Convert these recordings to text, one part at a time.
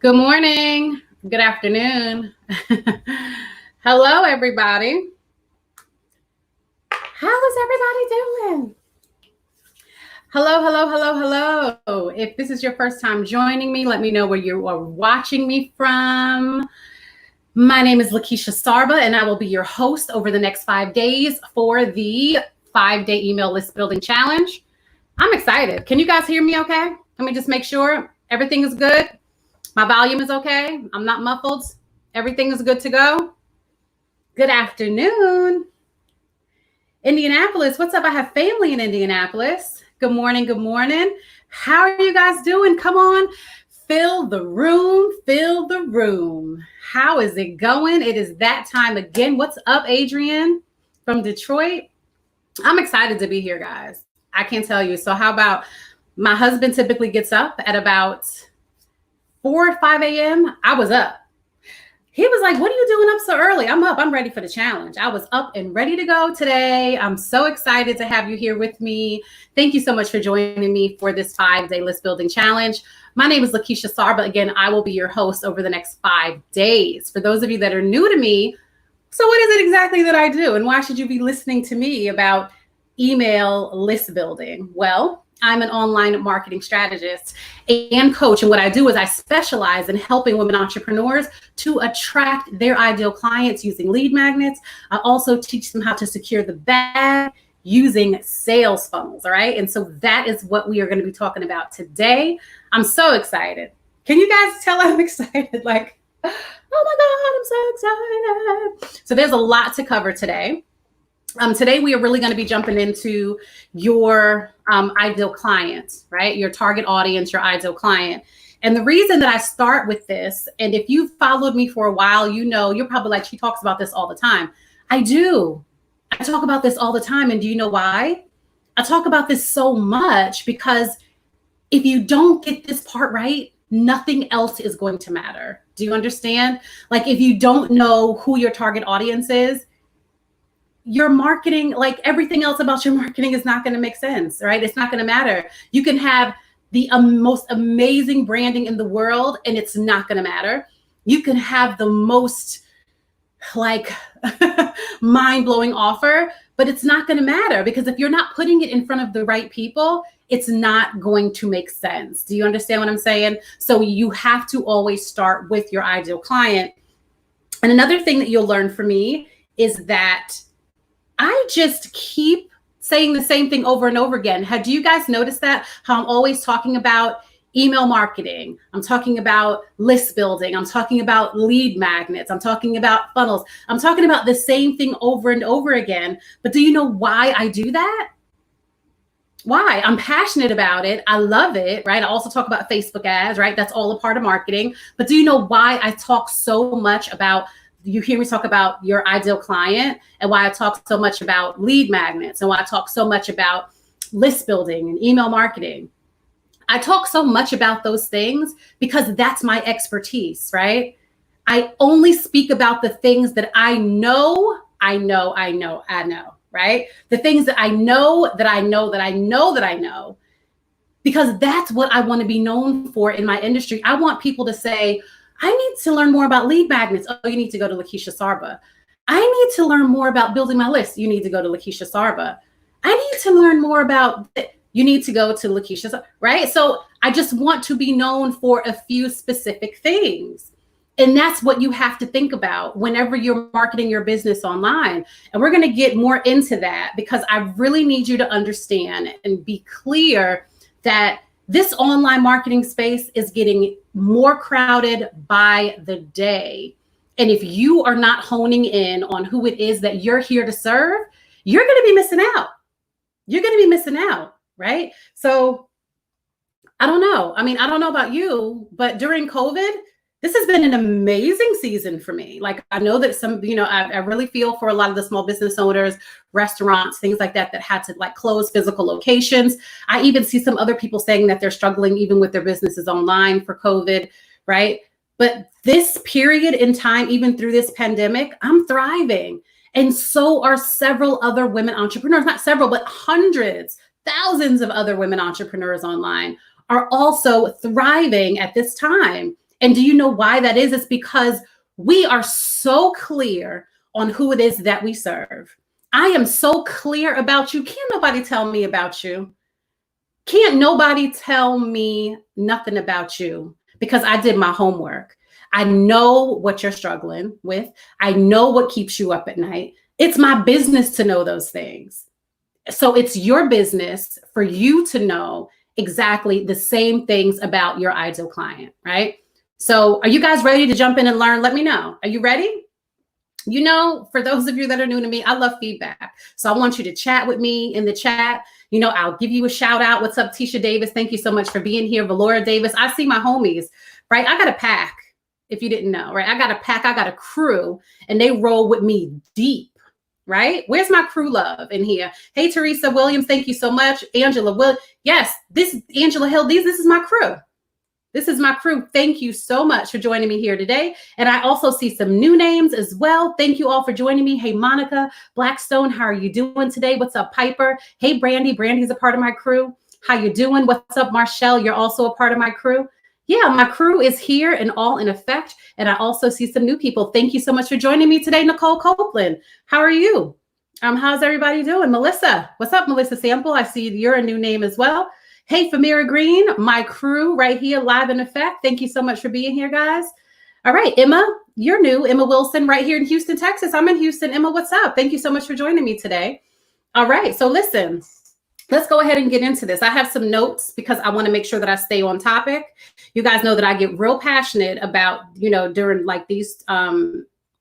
Good morning. Good afternoon. Hello, everybody. How is everybody doing? Hello, hello, hello, hello. If this is your first time joining me, let me know where you are watching me from. My name is Lakeisha Sarba, and I will be your host over the next 5 days for the 5-day email list building challenge. I'm excited. Can you guys hear me okay? Let me just make sure everything is good. My volume is okay. I'm not muffled. Everything is good to go. Good afternoon. Indianapolis, what's up? I have family in Indianapolis. Good morning, good morning. How are you guys doing? Come on, fill the room, fill the room. How is it going? It is that time again. What's up, Adrian from Detroit? I'm excited to be here, guys. I can't tell you. So how about my husband typically gets up at about 4 or 5 a.m. I was up. He was like, what are you doing up so early? I'm up. I'm ready for the challenge. I was up and ready to go today. I'm so excited to have you here with me. Thank you so much for joining me for this 5-day list building challenge. My name is Lakeisha Sarba. Again, I will be your host over the next 5 days. For those of you that are new to me, so what is it exactly that I do? And why should you be listening to me about email list building? Well, I'm an online marketing strategist and coach. And what I do is I specialize in helping women entrepreneurs to attract their ideal clients using lead magnets. I also teach them how to secure the bag using sales funnels. All right. And so that is what we are going to be talking about today. I'm so excited. Can you guys tell I'm excited? Like, oh my God, I'm so excited. So there's a lot to cover today. Today, we are really going to be jumping into your ideal client, right? Your target audience, your ideal client. And the reason that I start with this, and if you've followed me for a while, you know, you're probably like, she talks about this all the time. I do. I talk about this all the time. And do you know why? I talk about this so much because if you don't get this part right, nothing else is going to matter. Do you understand? Like if you don't know who your target audience is, your marketing, like everything else about your marketing is not going to make sense, right? It's not going to matter. You can have the most amazing branding in the world and it's not going to matter. You can have the most like mind-blowing offer, but it's not going to matter because if you're not putting it in front of the right people, it's not going to make sense. Do you understand what I'm saying? So you have to always start with your ideal client. And another thing that you'll learn from me is that I just keep saying the same thing over and over again. Do you guys noticed that? How I'm always talking about email marketing. I'm talking about list building. I'm talking about lead magnets. I'm talking about funnels. I'm talking about the same thing over and over again. But do you know why I do that? Why? I'm passionate about it. I love it, right? I also talk about Facebook ads, right? That's all a part of marketing. But do you know why I talk so much about you hear me talk about your ideal client and why I talk so much about lead magnets and why I talk so much about list building and email marketing. I talk so much about those things because that's my expertise, right? I only speak about the things that I know, right? The things that I know, because that's what I want to be known for in my industry. I want people to say, I need to learn more about lead magnets. Oh, you need to go to Lakeisha Sarba. I need to learn more about building my list. You need to go to Lakeisha Sarba. I need to learn more about, you need to go to Lakeisha Sarba, right? So I just want to be known for a few specific things. And that's what you have to think about whenever you're marketing your business online. And we're going to get more into that because I really need you to understand and be clear that this online marketing space is getting more crowded by the day. And if you are not honing in on who it is that you're here to serve, you're going to be missing out. You're going to be missing out, right? So I don't know. I mean, I don't know about you, but during COVID, this has been an amazing season for me. Like I know that some, I really feel for a lot of the small business owners, restaurants, things like that had to like close physical locations. I even see some other people saying that they're struggling even with their businesses online for COVID, right? But this period in time, even through this pandemic, I'm thriving. And so are several other women entrepreneurs, not several, but hundreds, thousands of other women entrepreneurs online are also thriving at this time. And do you know why that is? It's because we are so clear on who it is that we serve. I am so clear about you. Can't nobody tell me about you. Can't nobody tell me nothing about you because I did my homework. I know what you're struggling with. I know what keeps you up at night. It's my business to know those things. So it's your business for you to know exactly the same things about your ideal client, right? So are you guys ready to jump in and learn? Let me know. Are you ready? You know, for those of you that are new to me, I love feedback. So I want you to chat with me in the chat. You know, I'll give you a shout out. What's up, Tisha Davis? Thank you so much for being here. Valora Davis. I see my homies, right? I got a pack, if you didn't know, right? I got a pack. I got a crew, and they roll with me deep, right? Where's my crew love in here? Hey, Teresa Williams. Thank you so much. Angela Will. Yes, this is Angela Hill. This is my crew. This is my crew. Thank you so much for joining me here today. And I also see some new names as well. Thank you all for joining me. Hey, Monica Blackstone, how are you doing today? What's up, Piper? Hey, Brandy. Brandy's a part of my crew. How you doing? What's up, Marshall? You're also a part of my crew. Yeah, my crew is here and all in effect. And I also see some new people. Thank you so much for joining me today, Nicole Copeland. How are you? How's everybody doing? Melissa, what's up, Melissa Sample? I see you're a new name as well. Hey, Famira Green, my crew right here, live in effect. Thank you so much for being here, guys. All right, Emma, you're new. Emma Wilson right here in Houston, Texas. I'm in Houston. Emma, what's up? Thank you so much for joining me today. All right, so listen, let's go ahead and get into this. I have some notes because I want to make sure that I stay on topic. You guys know that I get real passionate about, you know, during like these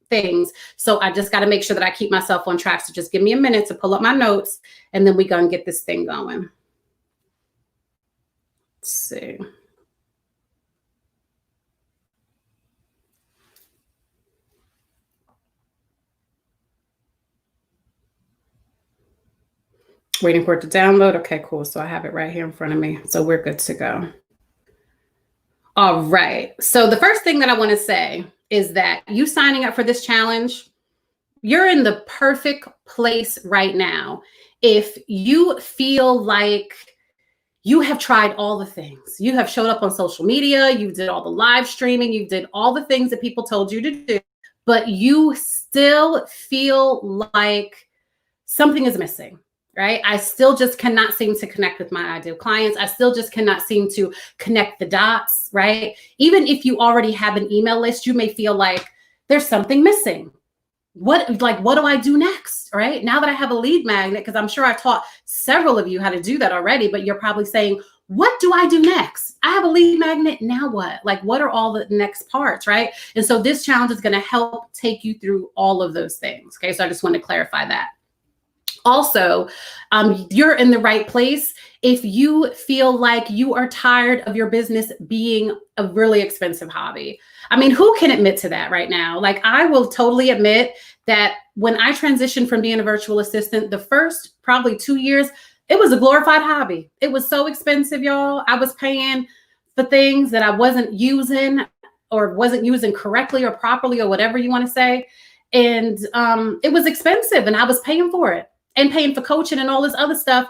things. So I just got to make sure that I keep myself on track. So just give me a minute to pull up my notes and then we're going to get this thing going. Let's see. Waiting for it to download. Okay, cool. So I have it right here in front of me. So we're good to go. All right. So the first thing that I want to say is that you signing up for this challenge, you're in the perfect place right now. If you feel like you have tried all the things, you have showed up on social media, you did all the live streaming, you did all the things that people told you to do, but you still feel like something is missing, right? I still just cannot seem to connect with my ideal clients. I still just cannot seem to connect the dots, right? Even if you already have an email list, you may feel like there's something missing. What do I do next, right? Now that I have a lead magnet, because I'm sure I've taught several of you how to do that already, but you're probably saying, what do I do next? I have a lead magnet, now what? Like, what are all the next parts, right? And so this challenge is going to help take you through all of those things, okay? So I just want to clarify that. Also, you're in the right place if you feel like you are tired of your business being a really expensive hobby. I mean, who can admit to that right now? Like, I will totally admit that when I transitioned from being a virtual assistant, the first probably 2 years, it was a glorified hobby. It was so expensive, y'all. I was paying for things that I wasn't using or wasn't using correctly or properly or whatever you want to say. And it was expensive and I was paying for it and paying for coaching and all this other stuff.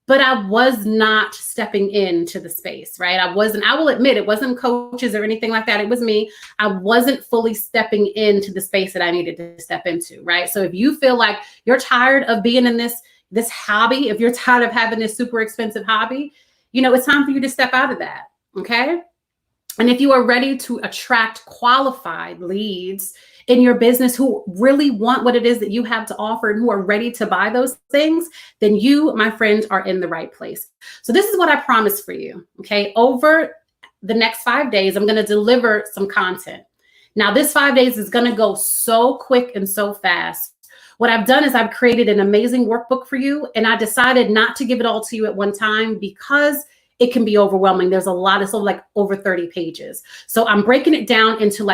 But I was not stepping into the space, right? I will admit, it wasn't coaches or anything like that. It was me. I wasn't fully stepping into the space that I needed to step into, right? So if you feel like you're tired of being in this hobby, if you're tired of having this super expensive hobby, you know, it's time for you to step out of that, okay? And if you are ready to attract qualified leads in your business who really want what it is that you have to offer and who are ready to buy those things, then you, my friend, are in the right place. So this is what I promise for you, okay? Over the next 5 days, I'm going to deliver some content. Now, this 5 days is going to go so quick and so fast. What I've done is I've created an amazing workbook for you, and I decided not to give it all to you at one time because it can be overwhelming. There's a lot, it's like over 30 pages. So I'm breaking it down into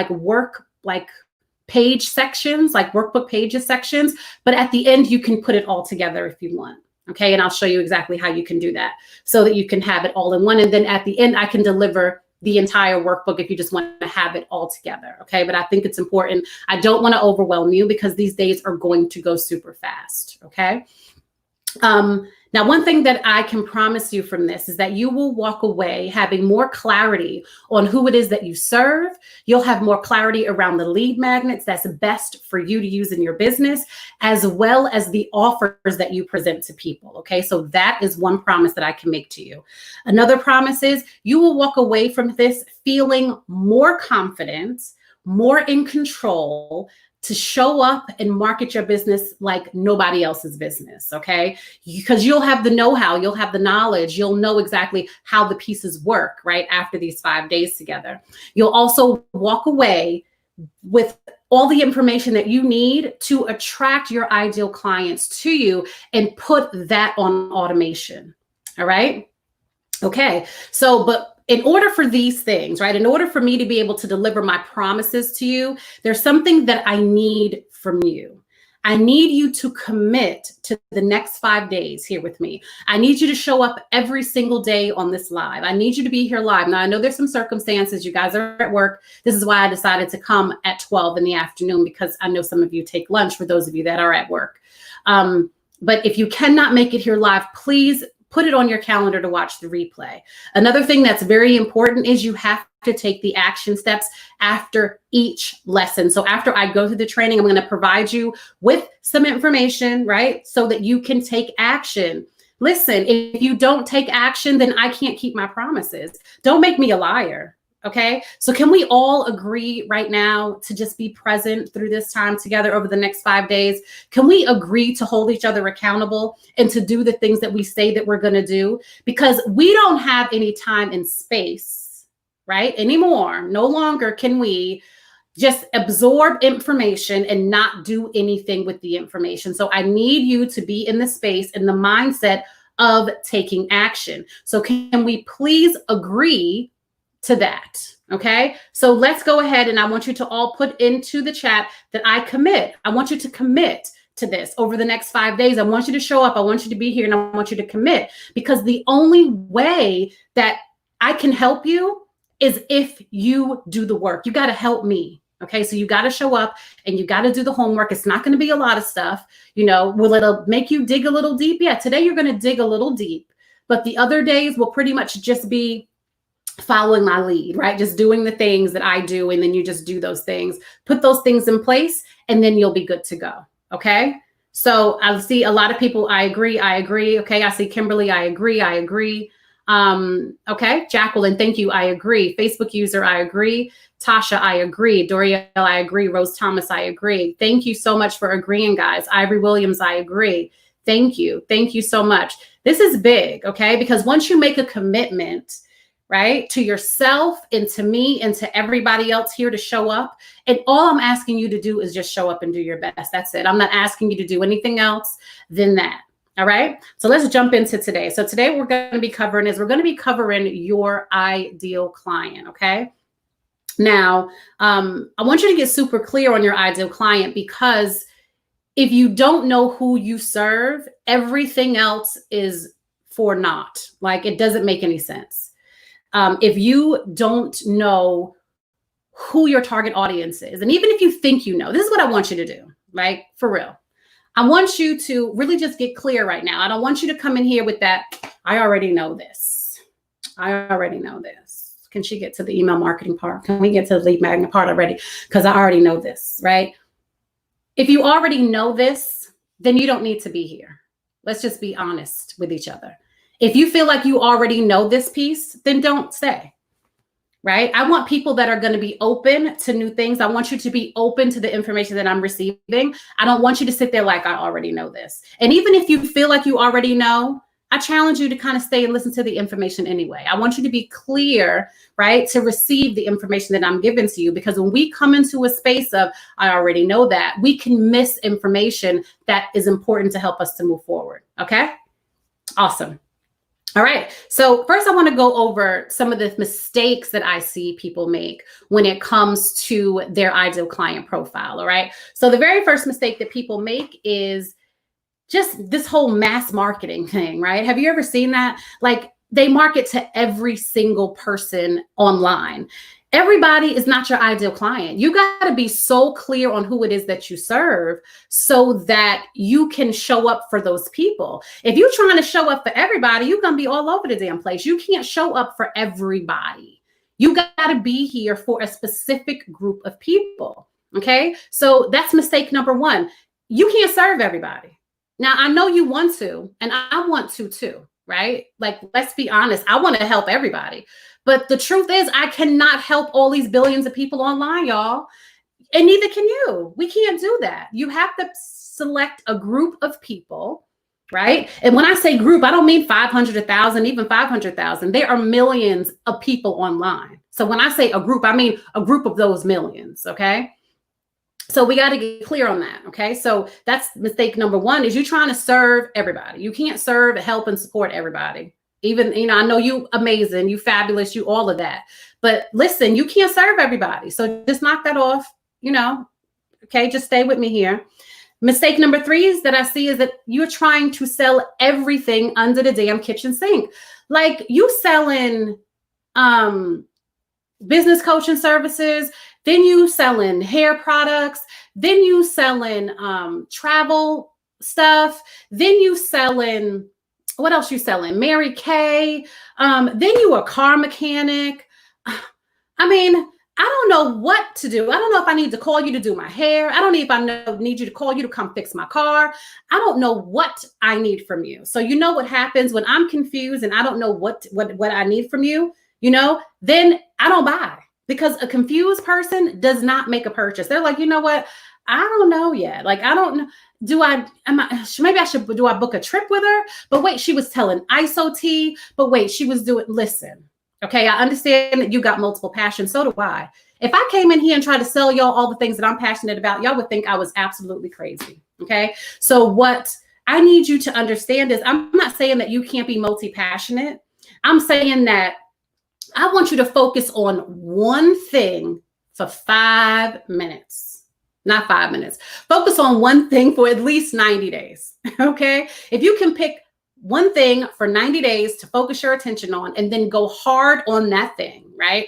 page sections, like workbook pages sections, but at the end, you can put it all together if you want. Okay. And I'll show you exactly how you can do that so that you can have it all in one. And then at the end, I can deliver the entire workbook if you just want to have it all together. Okay. But I think it's important. I don't want to overwhelm you because these days are going to go super fast. Okay. Now, one thing that I can promise you from this is that you will walk away having more clarity on who it is that you serve. You'll have more clarity around the lead magnets that's best for you to use in your business, as well as the offers that you present to people. Okay, so that is one promise that I can make to you. Another promise is you will walk away from this feeling more confident, more in control, to show up and market your business like nobody else's business, okay? Because you'll have the know-how, you'll have the knowledge, you'll know exactly how the pieces work, right, after these 5 days together. You'll also walk away with all the information that you need to attract your ideal clients to you and put that on automation, all right? Okay, so, but in order for these things, right, in order for me to be able to deliver my promises to you, there's something that I need from you. I need you to commit to the next 5 days here with me. I need you to show up every single day on this live. I need you to be here live. Now, I know there's some circumstances. You guys are at work. This is why I decided to come at 12 in the afternoon, because I know some of you take lunch, for those of you that are at work. But if you cannot make it here live, please put it on your calendar to watch the replay. Another thing that's very important is you have to take the action steps after each lesson. So after I go through the training, I'm going to provide you with some information, right? So that you can take action. Listen, if you don't take action, then I can't keep my promises. Don't make me a liar. Okay, so can we all agree right now to just be present through this time together over the next 5 days? Can we agree to hold each other accountable and to do the things that we say that we're going to do? Because we don't have any time and space, right, anymore. No longer can we just absorb information and not do anything with the information. So I need you to be in the space, in the mindset of taking action. So can we please agree to that? Okay, so let's go ahead, and I want you to all put into the chat that I commit. I want you to commit to this over the next 5 days. I want you to show up. I want you to be here, and I want you to commit, because the only way that I can help you is if you do the work. You got to help me. Okay, so you got to show up and you got to do the homework. It's not going to be a lot of stuff. You know, will it make you dig a little deep? Yeah, today you're going to dig a little deep, but the other days will pretty much just be following my lead, right? Just doing the things that I do, and then you just do those things, put those things in place, and then you'll be good to go. Okay. So I see a lot of people. I agree. Okay. I see Kimberly. I agree. Okay. Jacqueline, thank you. I agree. Facebook user, I agree. Tasha, I agree. Doriel, I agree. Rose Thomas, I agree. Thank you so much for agreeing, guys. Ivory Williams, I agree. Thank you. Thank you so much. This is big. Okay. Because once you make a commitment, right, to yourself and to me and to everybody else here to show up, and all I'm asking you to do is just show up and do your best. That's it. I'm not asking you to do anything else than that. All right. So let's jump into today. So today we're going to be covering your ideal client. Okay. Now, I want you to get super clear on your ideal client, because if you don't know who you serve, everything else is for naught. Like, it doesn't make any sense. If you don't know who your target audience is, and even if you think you know, this is what I want you to do, right? For real. I want you to really just get clear right now. I don't want you to come in here with that, I already know this. I already know this. Can she get to the email marketing part? Can we get to the lead magnet part already? Because I already know this, right? If you already know this, then you don't need to be here. Let's just be honest with each other. If you feel like you already know this piece, then don't stay, right? I want people that are going to be open to new things. I want you to be open to the information that I'm receiving. I don't want you to sit there like, I already know this. And even if you feel like you already know, I challenge you to kind of stay and listen to the information anyway. I want you to be clear, right, to receive the information that I'm giving to you, because when we come into a space of, I already know that, we can miss information that is important to help us to move forward. Okay. Awesome. All right. So first, I want to go over some of the mistakes that I see people make when it comes to their ideal client profile. All right. So the very first mistake that people make is just this whole mass marketing thing, right? Have you ever seen that? Like, they market to every single person online. everybody is not your ideal client. You got to be so clear on who it is that you serve so that you can show up for those people. If you're trying to show up for everybody, you're going to be all over the damn place. You can't show up for everybody. You got to be here for a specific group of people. Okay. So that's mistake number one. You can't serve everybody. Now, I know you want to, and I want to too, right? Like, let's be honest. I want to help everybody. But the truth is, I cannot help all these billions of people online, y'all. And neither can you. We can't do that. You have to select a group of people, right? And when I say group, I don't mean 500, 1,000, even 500,000. There are millions of people online. So when I say a group, I mean a group of those millions, okay? So we got to get clear on that, okay? So that's mistake number one, is you're trying to serve everybody. You can't serve, help, and support everybody. Even, I know you amazing, you fabulous, you all of that. But listen, you can't serve everybody. So just knock that off, okay? Just stay with me here. Mistake number three is that I see is that you're trying to sell everything under the damn kitchen sink. Like, you selling business coaching services, then you selling hair products, then you selling travel stuff, then you selling, what else you selling? Mary Kay. Then you a car mechanic. I mean, I don't know what to do. I don't know if I need to call you to do my hair. I don't know if I need you to call you to come fix my car. I don't know what I need from you. So you know what happens when I'm confused and I don't know what I need from you, then I don't buy, because a confused person does not make a purchase. They're like, you know what? I don't know yet. Like, I don't know. Do I book a trip with her? But wait, she was telling ISO tea. But wait, she was doing, listen, okay, I understand that you got multiple passions. So do I. If I came in here and tried to sell y'all all the things that I'm passionate about, y'all would think I was absolutely crazy. Okay. So what I need you to understand is, I'm not saying that you can't be multi-passionate. I'm saying that I want you to focus on one thing for 5 minutes. Not 5 minutes. Focus on one thing for at least 90 days. Okay. If you can pick one thing for 90 days to focus your attention on and then go hard on that thing, right?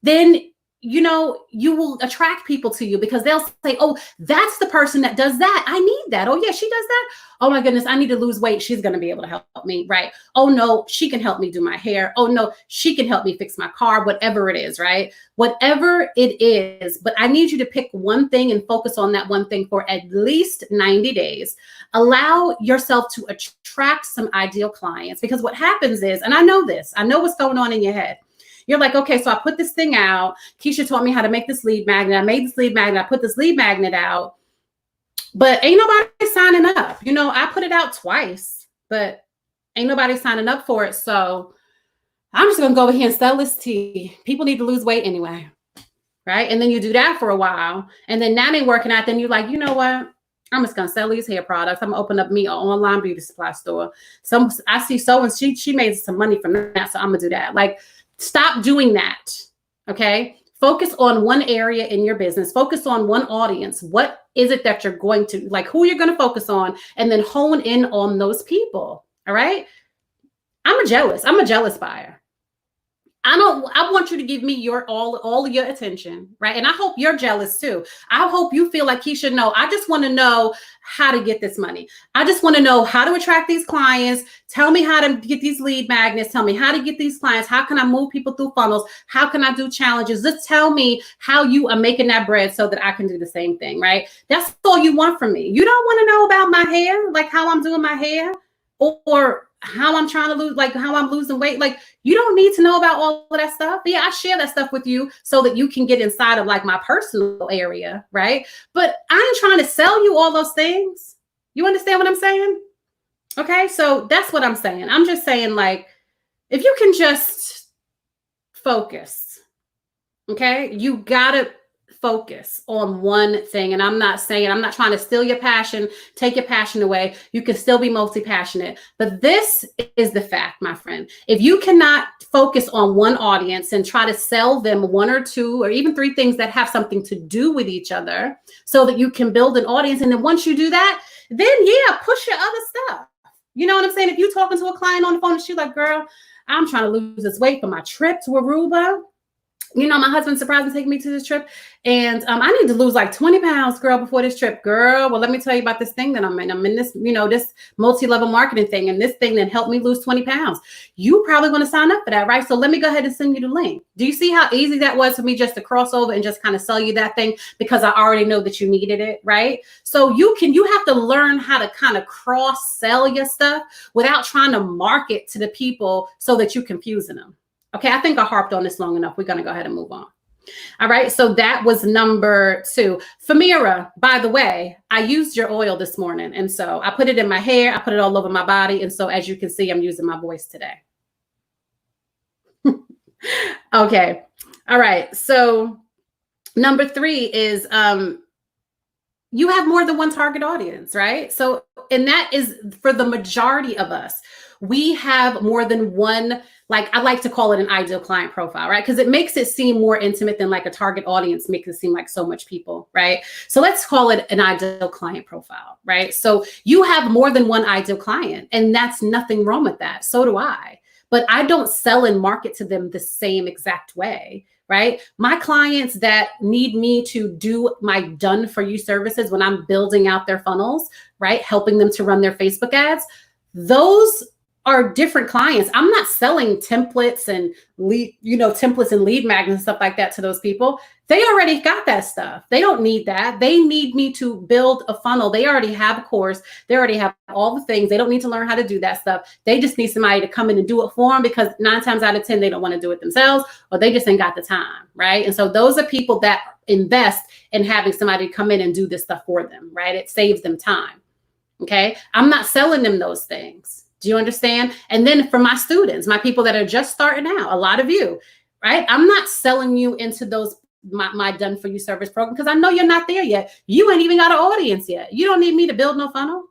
Then, you will attract people to you, because they'll say, oh, that's the person that does that. I need that. Oh yeah, she does that. Oh my goodness, I need to lose weight. She's going to be able to help me, right? Oh no, she can help me do my hair. Oh no, she can help me fix my car, whatever it is, right? Whatever it is, but I need you to pick one thing and focus on that one thing for at least 90 days. Allow yourself to attract some ideal clients, because what happens is, and I know what's going on in your head. You're like, okay, so I put this thing out. Keisha taught me how to make this lead magnet. I made this lead magnet. I put this lead magnet out, but ain't nobody signing up. I put it out twice, but ain't nobody signing up for it. So I'm just going to go over here and sell this tea. People need to lose weight anyway. Right. And then you do that for a while. And then now they're working out. Then you're like, you know what? I'm just going to sell these hair products. I'm going to open up me an online beauty supply store. I see and she made some money from that. So I'm going to do that. Like, stop doing that. Okay. Focus on one area in your business. Focus on one audience. What is it that you're going to, like, who you're going to focus on, and then hone in on those people. All right. I'm a jealous buyer. I want you to give me all of your attention, right? And I hope you're jealous too. I hope you feel like Keisha, no, I just want to know how to get this money. I just want to know how to attract these clients. Tell me how to get these lead magnets. Tell me how to get these clients. How can I move people through funnels? How can I do challenges? Just tell me how you are making that bread so that I can do the same thing, right? That's all you want from me. You don't want to know about my hair, like how I'm doing my hair, or how I'm trying to lose, like how I'm losing weight. Like, you don't need to know about all of that stuff. Yeah, I share that stuff with you so that you can get inside of like my personal area, right? But I ain't trying to sell you all those things. You understand what I'm saying? Okay, so that's what I'm saying. I'm just saying, like, if you can just focus, okay? You gotta focus on one thing. And I'm not trying to steal your passion, take your passion away. You can still be multi-passionate. But this is the fact, my friend. If you cannot focus on one audience and try to sell them one or two or even three things that have something to do with each other so that you can build an audience. And then once you do that, then yeah, push your other stuff. You know what I'm saying? If you're talking to a client on the phone and she's like, girl, I'm trying to lose this weight for my trip to Aruba. My husband surprised me taking me to this trip, and I need to lose like 20 pounds, girl, before this trip, girl. Well, let me tell you about this thing that I'm in. I'm in this, this multi-level marketing thing, and this thing that helped me lose 20 pounds. You probably want to sign up for that, right? So let me go ahead and send you the link. Do you see how easy that was for me just to cross over and just kind of sell you that thing because I already know that you needed it, right? So you have to learn how to kind of cross sell your stuff without trying to market to the people so that you're confusing them. Okay, I think I harped on this long enough. We're going to go ahead and move on. All right, so that was number 2. Famira, by the way, I used your oil this morning. And so I put it in my hair. I put it all over my body. And so as you can see, I'm using my voice today. Okay, all right. So number 3 is you have more than one target audience, right? So, and that is for the majority of us. We have more than one, like I like to call it an ideal client profile, right? Because it makes it seem more intimate than like a target audience makes it seem like so much people, right? So let's call it an ideal client profile, right? So you have more than one ideal client, and that's nothing wrong with that. So do I. But I don't sell and market to them the same exact way, right? My clients that need me to do my done for you services when I'm building out their funnels, right? Helping them to run their Facebook ads, those are different clients. I'm not selling templates and lead magnets and stuff like that to those people. They already got that stuff. They don't need that. They need me to build a funnel. They already have a course. They already have all the things. They don't need to learn how to do that stuff. They just need somebody to come in and do it for them, because 9 times out of 10, they don't want to do it themselves, or they just ain't got the time, right? And so those are people that invest in having somebody come in and do this stuff for them, right? It saves them time. Okay. I'm not selling them those things. Do you understand? And then for my students, my people that are just starting out, a lot of you, right? I'm not selling you into those, my done for you service program, because I know you're not there yet. You ain't even got an audience yet. You don't need me to build no funnel,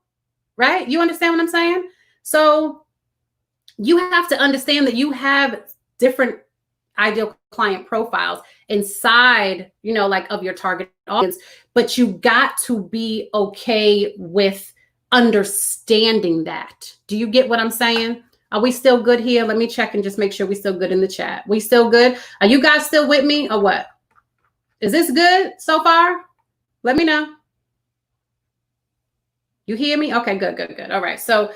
right? You understand what I'm saying? So you have to understand that you have different ideal client profiles inside, like of your target audience, but you got to be okay with understanding that. Do you get what I'm saying? Are we still good here? Let me check and just make sure we're still good in the chat. We still good? Are you guys still with me or what? Is this good so far? Let me know. You hear me? Okay, good. All right. So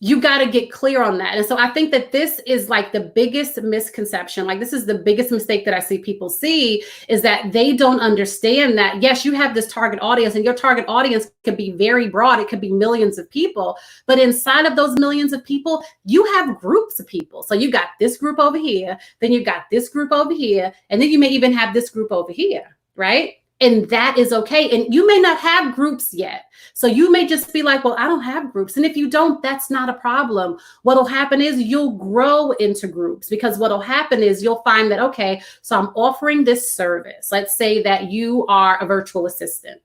you got to get clear on that. And so I think that this is like the biggest misconception. Like this is the biggest mistake that I see people see, is that they don't understand that, yes, you have this target audience, and your target audience could be very broad. It could be millions of people, but inside of those millions of people, you have groups of people. So you got this group over here, then you got this group over here, and then you may even have this group over here, right? And that is okay. And you may not have groups yet. So you may just be like, well, I don't have groups. And if you don't, that's not a problem. What'll happen is you'll grow into groups, because what'll happen is you'll find that, okay, so I'm offering this service. Let's say that you are a virtual assistant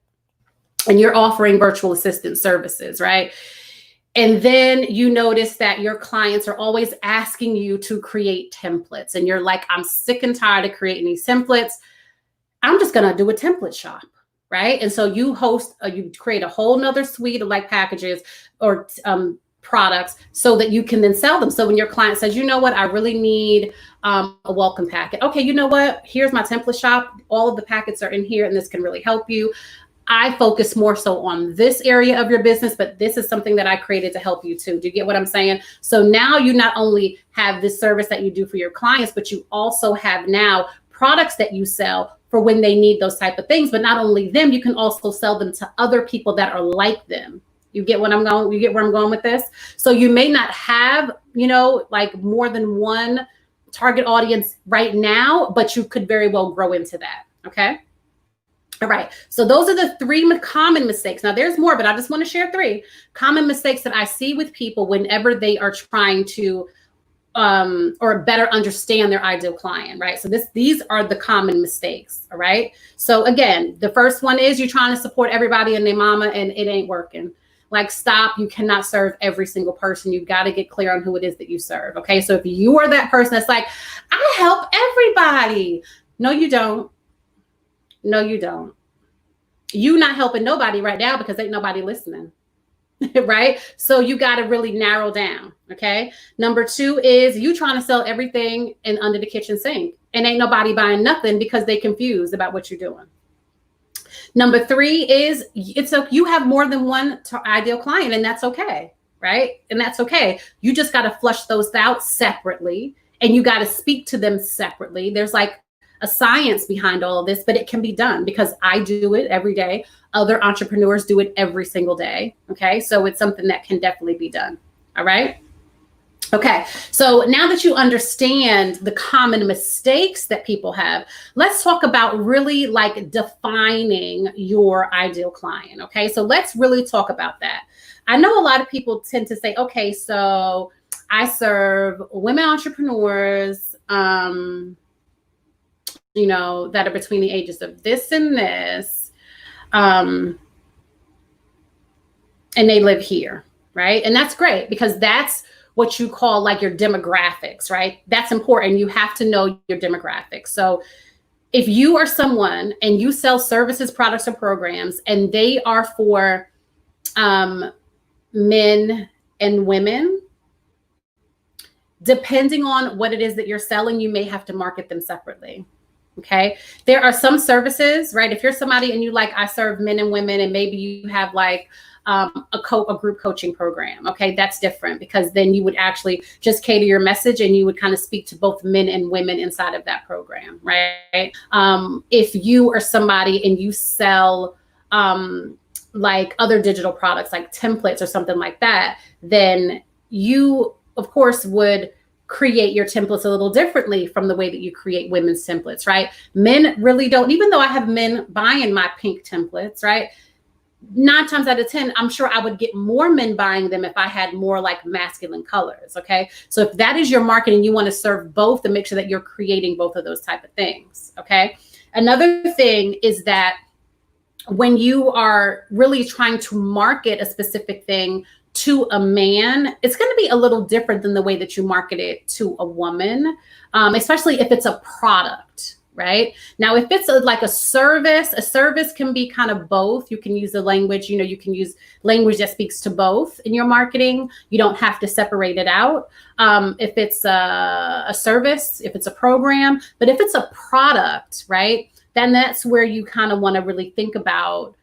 and you're offering virtual assistant services, right? And then you notice that your clients are always asking you to create templates. And you're like, I'm sick and tired of creating these templates. I'm just going to do a template shop, right? And so you you create a whole nother suite of like packages or products so that you can then sell them. So when your client says, you know what, I really need a welcome packet. Okay, you know what, here's my template shop. All of the packets are in here, and this can really help you. I focus more so on this area of your business, but this is something that I created to help you too. Do you get what I'm saying? So now you not only have this service that you do for your clients, but you also have now products that you sell for when they need those type of things. But not only them, you can also sell them to other people that are like them. You get what I'm going, you get where I'm going with this? So you may not have, like more than one target audience right now, but you could very well grow into that. Okay. All right. So those are the 3 common mistakes. Now there's more, but I just want to share 3 common mistakes that I see with people whenever they are trying to or better understand their ideal client, right? So these are the common mistakes, all right? So again, the first one is you're trying to support everybody and their mama, and it ain't working. Like, stop. You cannot serve every single person. You've got to get clear on who it is that you serve, okay? So if you are that person that's like, I help everybody. No, you don't. No, you don't. You not helping nobody right now because ain't nobody listening. Right? So you got to really narrow down. Okay. Number 2 is you trying to sell everything under the kitchen sink. and ain't nobody buying nothing because they confused about what you're doing. Number 3 is you have more than one ideal client, and that's okay, right? And that's okay. You just got to flush those out separately, and you got to speak to them separately. There's like a science behind all of this, but it can be done because I do it every day. Other entrepreneurs do it every single day. Okay. So it's something that can definitely be done. All right. Okay. So now that you understand the common mistakes that people have, let's talk about really like defining your ideal client. Okay. So let's really talk about that. I know a lot of people tend to say, okay, so I serve women entrepreneurs, that are between the ages of this and this, and they live here, right? And that's great because that's what you call like your demographics, right? That's important. You have to know your demographics. So if you are someone and you sell services, products, or programs, and they are for men and women, depending on what it is that you're selling, you may have to market them separately. Okay. There are some services, right? If you're somebody and you like, I serve men and women, and maybe you have like a group coaching program. Okay. That's different because then you would actually just cater your message and you would kind of speak to both men and women inside of that program. Right. If you are somebody and you sell like other digital products, like templates or something like that, then you of course would create your templates a little differently from the way that you create women's templates, right? Men really don't, even though I have men buying my pink templates, right? 9 times out of 10, I'm sure I would get more men buying them if I had more like masculine colors. Okay. So if that is your marketing, you want to serve both and make sure that you're creating both of those type of things. Okay. Another thing is that when you are really trying to market a specific thing to a man, it's going to be a little different than the way that you market it to a woman, especially if it's a product, right? Now, if it's like a service can be kind of both. You can use the language, you can use language that speaks to both in your marketing. You don't have to separate it out. If it's a service, if it's a program, but if it's a product, right, then that's where you kind of want to really think about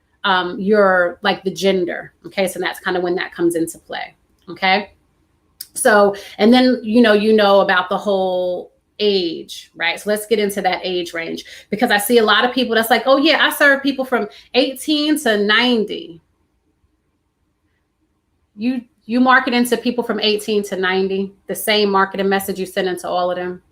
your like the gender. Okay. So that's kind of when that comes into play. Okay. So, and then, you know about the whole age, right? So let's get into that age range because I see a lot of people that's like, oh yeah, I serve people from 18 to 90. You market into people from 18 to 90, the same marketing message you send into all of them.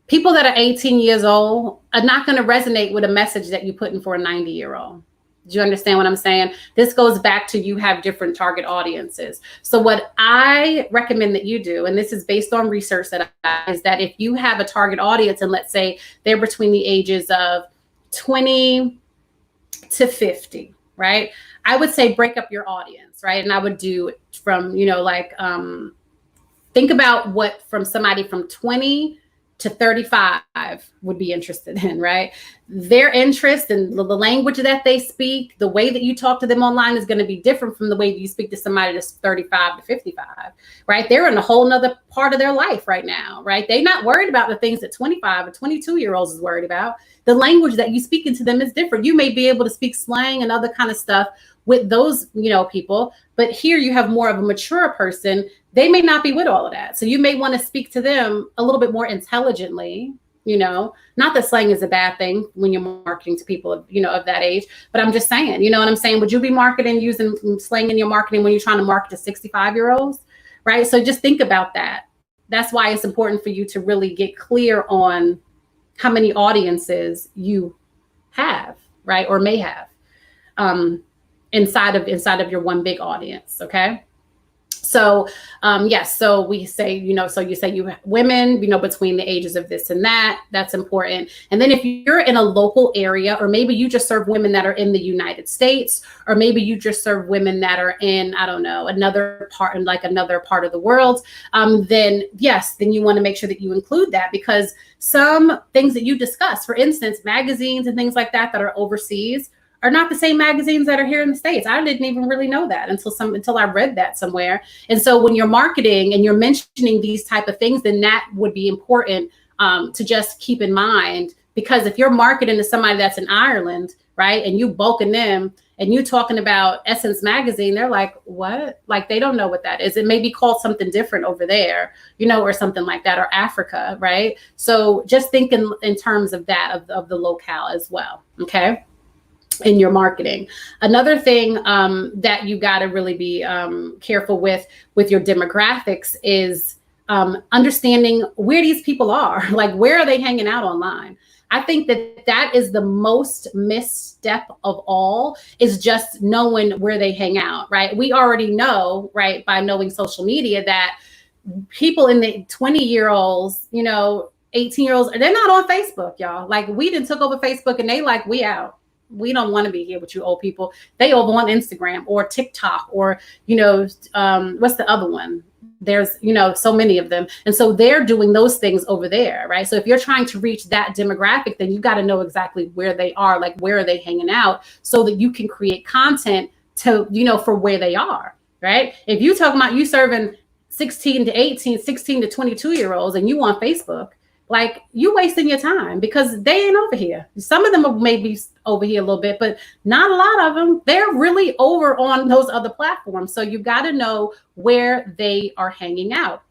People that are 18 years old are not going to resonate with a message that you put in for a 90-year-old. Do you understand what I'm saying? This goes back to you have different target audiences. So what I recommend that you do, and this is based on research is that if you have a target audience and let's say they're between the ages of 20 to 50, right? I would say break up your audience, right? And I would do it from, think about what from somebody from 20 to 35 would be interested in, right? Their interest and the language that they speak, the way that you talk to them online is going to be different from the way you speak to somebody that's 35 to 55, right? They're in a whole nother part of their life right now, right? They're not worried about the things that 25 or 22-year-olds is worried about. The language that you speak into them is different. You may be able to speak slang and other kind of stuff with those, people, but here you have more of a mature person. They may not be with all of that. So you may want to speak to them a little bit more intelligently, not that slang is a bad thing when you're marketing to people of, of that age, but I'm just saying, you know what I'm saying? Would you be marketing using slang in your marketing when you're trying to market to 65-year-olds, right? So just think about that. That's why it's important for you to really get clear on how many audiences you have, right? Or may have inside of your one big audience. Okay. So, yes. So we say, so you say you have women, between the ages of this and that, that's important. And then if you're in a local area, or maybe you just serve women that are in the United States, or maybe you just serve women that are in, I don't know, another part of the world, then yes, then you want to make sure that you include that because some things that you discuss, for instance, magazines and things like that are overseas are not the same magazines that are here in the States. I didn't even really know that until I read that somewhere. And so when you're marketing and you're mentioning these type of things, then that would be important to just keep in mind, because if you're marketing to somebody that's in Ireland, right, and you bulking them and you talking about Essence Magazine, they're like, what? Like, they don't know what that is. It may be called something different over there, you know, or something like that, or Africa, right? So just think in terms of that, of the locale as well, okay? In your marketing. Another thing that you got to really be careful with your demographics is understanding where these people are, like where are they hanging out online. I think that is the most misstep of all, is just knowing where they hang out, right? We already know, right, by knowing social media, that people in the 20-year-olds, you know, 18-year-olds, they're not on Facebook, y'all. Like, we done took over Facebook and they like, we out. We don't want to be here with you old people. They over on Instagram or TikTok or, you know, what's the other one? There's, you know, so many of them. And so they're doing those things over there, right? So if you're trying to reach that demographic, then you got to know exactly where they are, like where are they hanging out, so that you can create content to, you know, for where they are, right? If you talking about you serving 16 to 18, 16 to 22-year-olds and you on Facebook, like, you wasting your time, because they ain't over here. Some of them may be over here a little bit, but not a lot of them. They're really over on those other platforms. So you got to know where they are hanging out.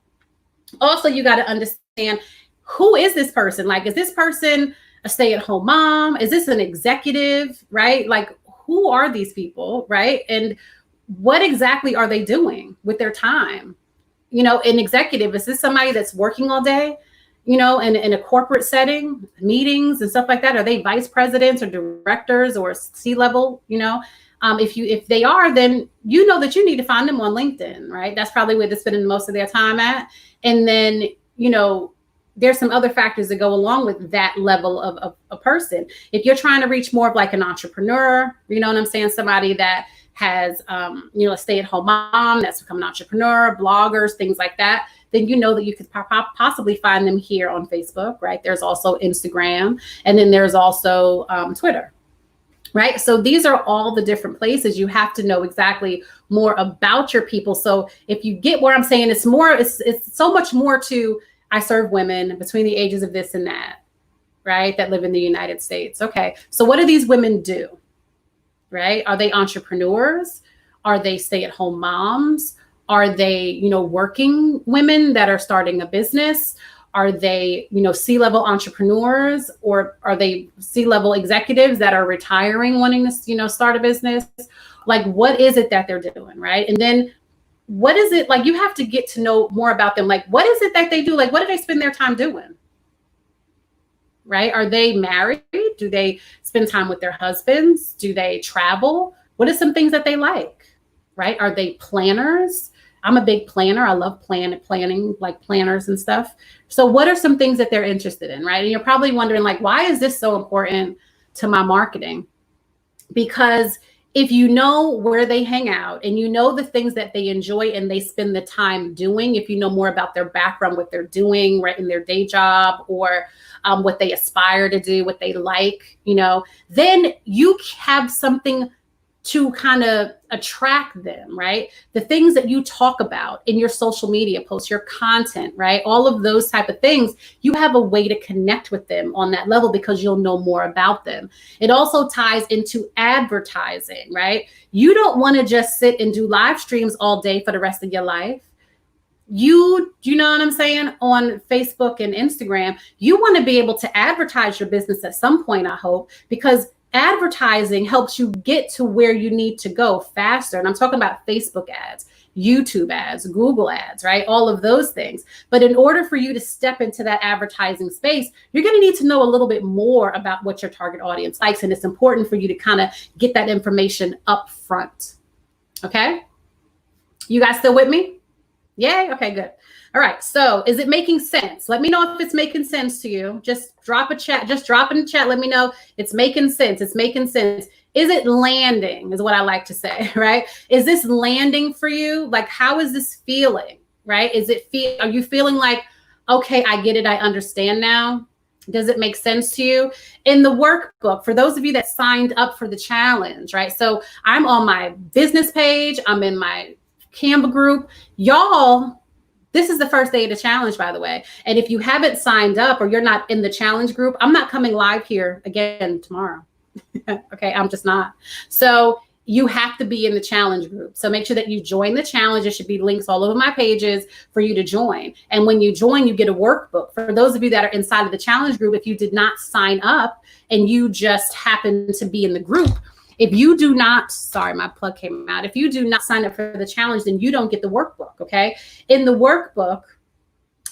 Also, you got to understand, who is this person? Like, is this person a stay-at-home mom? Is this an executive, right? Like, who are these people, right? And what exactly are they doing with their time? You know, an executive, is this somebody that's working all day? You know, in a corporate setting, meetings and stuff like that? Are they vice presidents or directors or C-level? You know, if they are, then you know that you need to find them on LinkedIn, right? That's probably where they're spending most of their time at. And then, you know, there's some other factors that go along with that level of a person. If you're trying to reach more of like an entrepreneur, you know what I'm saying? Somebody that has, you know, a stay-at-home mom that's become an entrepreneur, bloggers, things like that, then you know that you could possibly find them here on Facebook, right? There's also Instagram, and then there's also Twitter, right? So these are all the different places. You have to know exactly more about your people. So if you get where I'm saying, it's so much more to, I serve women between the ages of this and that, right? That live in the United States. Okay, so what do these women do, right? Are they entrepreneurs? Are they stay-at-home moms? Are they, you know, working women that are starting a business? Are they, you know, C-level entrepreneurs, or are they C-level executives that are retiring, wanting to, you know, start a business? Like, what is it that they're doing, right? And then what is it, like, you have to get to know more about them. Like, what is it that they do? Like, what do they spend their time doing? Right? Are they married? Do they spend time with their husbands? Do they travel? What are some things that they like? Right? Are they planners? I'm a big planner. I love planning, like planners and stuff. So what are some things that they're interested in, right? And you're probably wondering, like, why is this so important to my marketing? Because if you know where they hang out and you know the things that they enjoy and they spend the time doing, if you know more about their background, what they're doing right in their day job, or what they aspire to do, what they like, you know, then you have something to kind of attract them, right? The things that you talk about in your social media posts, your content, right? All of those type of things, you have a way to connect with them on that level because you'll know more about them. It also ties into advertising, right? You don't want to just sit and do live streams all day for the rest of your life. You know what I'm saying? On Facebook and Instagram, you want to be able to advertise your business at some point, I hope, because advertising helps you get to where you need to go faster. And I'm talking about Facebook ads, YouTube ads, Google ads, right? All of those things. But in order for you to step into that advertising space, you're going to need to know a little bit more about what your target audience likes. And it's important for you to kind of get that information up front. Okay? You guys still with me? Yay? Okay, good. All right. So is it making sense? Let me know if it's making sense to you. Just drop a chat. Just drop in the chat. Let me know it's making sense. It's making sense. Is it landing is what I like to say, right? Is this landing for you? Like, how is this feeling, right? Are you feeling like, okay, I get it. I understand now. Does it make sense to you? In the workbook, for those of you that signed up for the challenge, right? So I'm on my business page. I'm in my Canva group. Y'all This is the first day of the challenge, by the way. And if you haven't signed up or you're not in the challenge group, I'm not coming live here again tomorrow. Okay, I'm just not. So you have to be in the challenge group. So make sure that you join the challenge. There should be links all over my pages for you to join. And when you join, you get a workbook. For those of you that are inside of the challenge group, if you did not sign up and you just happen to be in the group, if you do not, sorry, my plug came out. If you do not sign up for the challenge, then you don't get the workbook, okay? In the workbook,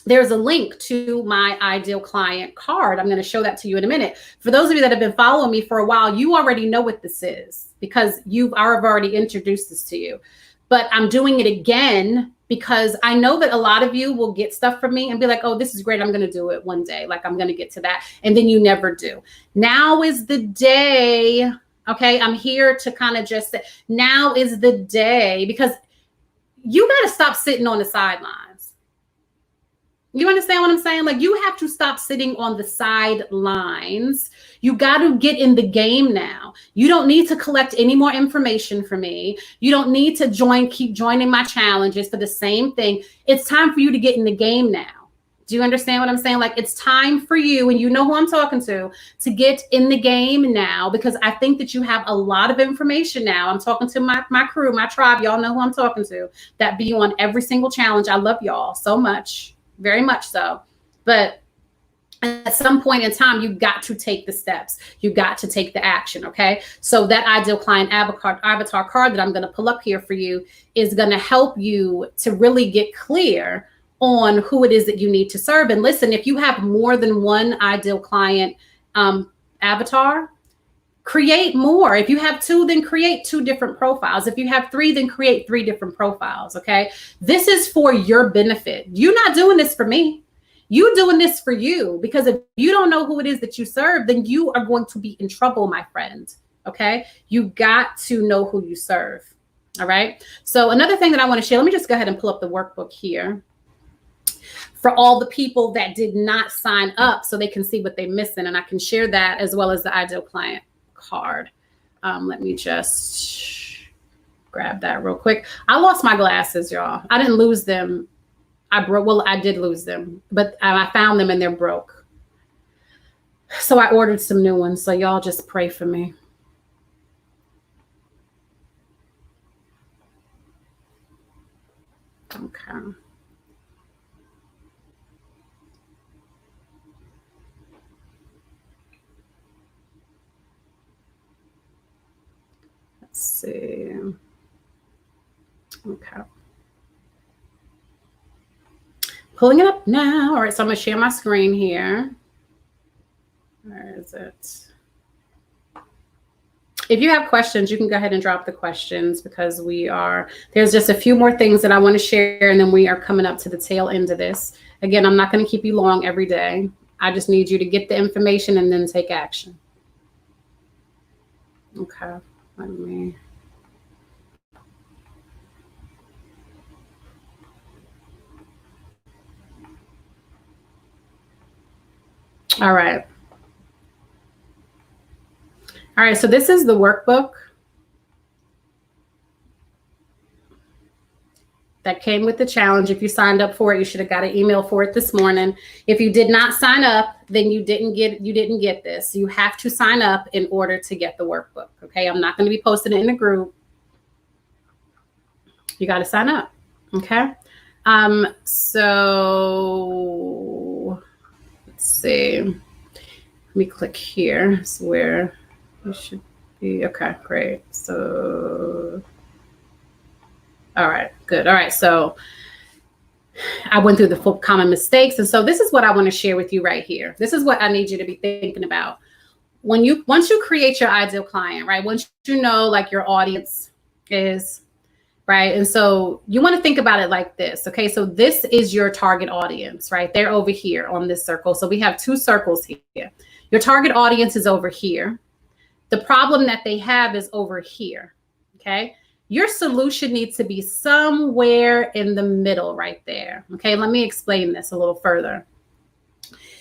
there's a link to my ideal client card. I'm going to show that to you in a minute. For those of you that have been following me for a while, you already know what this is because I've already introduced this to you. But I'm doing it again because I know that a lot of you will get stuff from me and be like, oh, this is great. I'm going to do it one day. Like I'm going to get to that. And then you never do. Now is the day. Okay, I'm here to kind of just say, now is the day, because you got to stop sitting on the sidelines. You understand what I'm saying? Like you have to stop sitting on the sidelines. You got to get in the game now. You don't need to collect any more information from me. You don't need to keep joining my challenges for the same thing. It's time for you to get in the game now. Do you understand what I'm saying? Like it's time for you, and you know who I'm talking to get in the game now, because I think that you have a lot of information now. I'm talking to my crew, my tribe. Y'all know who I'm talking to that be on every single challenge. I love y'all so much, very much so. But at some point in time, you got to take the steps. You got to take the action, okay? So that ideal client avatar card that I'm going to pull up here for you is going to help you to really get clear on who it is that you need to serve. And listen, if you have more than one ideal client avatar, create more. If you have two, then create 2 different profiles. If you have 3, then create 3 different profiles, okay? This is for your benefit. You're not doing this for me. You're doing this for you, because if you don't know who it is that you serve, then you are going to be in trouble, my friend, okay? You got to know who you serve, all right? So another thing that I want to share, let me just go ahead and pull up the workbook here for all the people that did not sign up so they can see what they're missing. And I can share that as well as the ideal client card. Let me just grab that real quick. I lost my glasses, y'all. I didn't lose them. I did lose them, but I found them and they're broke. So I ordered some new ones. So y'all just pray for me. Okay. Let's see. Okay. Pulling it up now. All right, so I'm going to share my screen here. Where is it? If you have questions, you can go ahead and drop the questions, because there's just a few more things that I want to share, and then we are coming up to the tail end of this. Again, I'm not going to keep you long every day. I just need you to get the information and then take action. Okay, let me. All right. All right, so this is the workbook that came with the challenge. If you signed up for it, you should have got an email for it this morning. If you did not sign up, then you didn't get this. You have to sign up in order to get the workbook. Okay, I'm not going to be posting it in the group. You got to sign up. Okay. So let's see. Let me click here. It's where you should be. Okay, great. So, all right, good. All right, so I went through the 4 common mistakes. And so this is what I want to share with you right here. This is what I need you to be thinking about. Once you create your ideal client, right? Once you know like your audience is, right? And so you want to think about it like this. Okay, so this is your target audience, right? They're over here on this circle. So we have 2 circles here. Your target audience is over here. The problem that they have is over here, okay? Your solution needs to be somewhere in the middle right there, okay? Let me explain this a little further.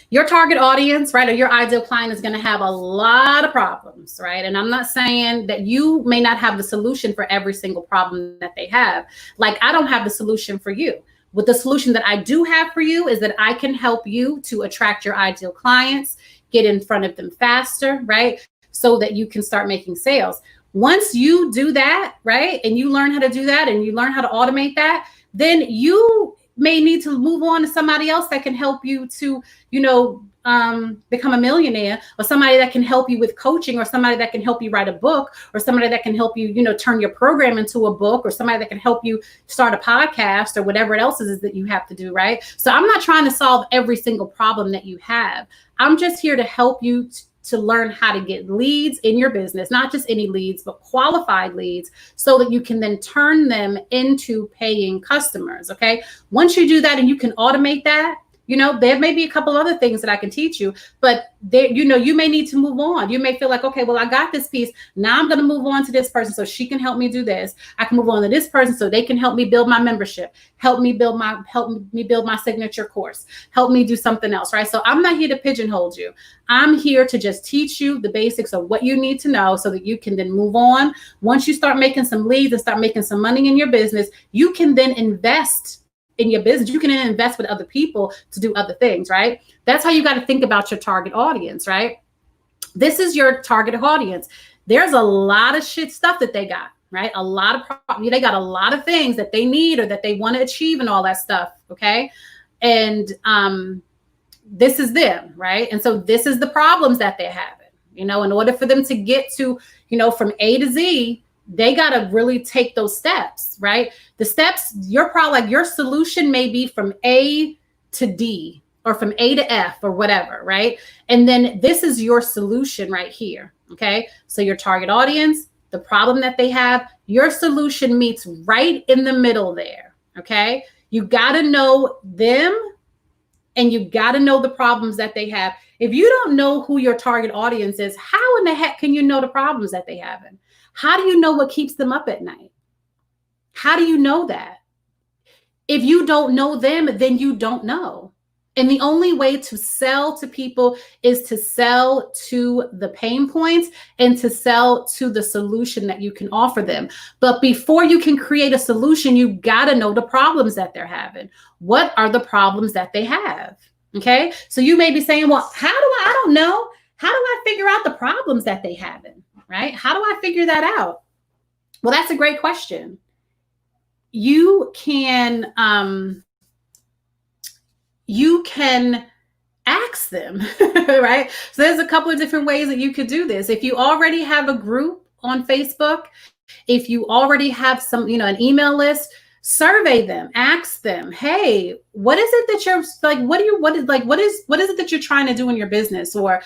Your target audience, right, or your ideal client is going to have a lot of problems, right? And I'm not saying that you may not have the solution for every single problem that they have. Like I don't have the solution for you, With the solution that I do have for you is that I can help you to attract your ideal clients, get in front of them faster, right? So that you can start making sales. Once you do that, right, and you learn how to do that and you learn how to automate that, then you may need to move on to somebody else that can help you to, become a millionaire, or somebody that can help you with coaching, or somebody that can help you write a book, or somebody that can help you, turn your program into a book, or somebody that can help you start a podcast, or whatever else is that you have to do, right? So I'm not trying to solve every single problem that you have. I'm just here to help you to learn how to get leads in your business, not just any leads, but qualified leads, so that you can then turn them into paying customers. Okay. Once you do that and you can automate that, there may be a couple other things that I can teach you, but there, you may need to move on. You may feel like, okay, well, I got this piece. Now I'm going to move on to this person so she can help me do this. I can move on to this person so they can help me build my membership, help me build my signature course, help me do something else, right? So I'm not here to pigeonhole you. I'm here to just teach you the basics of what you need to know so that you can then move on. Once you start making some leads and start making some money in your business, you can then invest in your business. You can invest with other people to do other things, right? That's how you got to think about your target audience, right? This is your target audience. There's a lot of shit stuff that they got, right? A lot of they got a lot of things that they need or that they want to achieve and all that stuff, okay? And this is them, right? And so this is the problems that they're having. In order for them to get to, from A to Z, they got to really take those steps, right? The steps, your solution may be from A to D or from A to F or whatever, right? And then this is your solution right here, okay? So your target audience, the problem that they have, your solution meets right in the middle there, okay? You got to know them and you got to know the problems that they have. If you don't know who your target audience is, how in the heck can you know the problems that they have? How do you know what keeps them up at night? How do you know that? If you don't know them, then you don't know. And the only way to sell to people is to sell to the pain points and to sell to the solution that you can offer them. But before you can create a solution, you got to know the problems that they're having. What are the problems that they have? Okay. So you may be saying, well, I don't know. How do I figure out the problems that they have? Right? How do I figure that out? Well, that's a great question. You can ask them, right? So there's a couple of different ways that you could do this. If you already have a group on Facebook, if you already have some, an email list, survey them, ask them, hey, what is it that you're like, what is it that you're trying to do in your business? Or,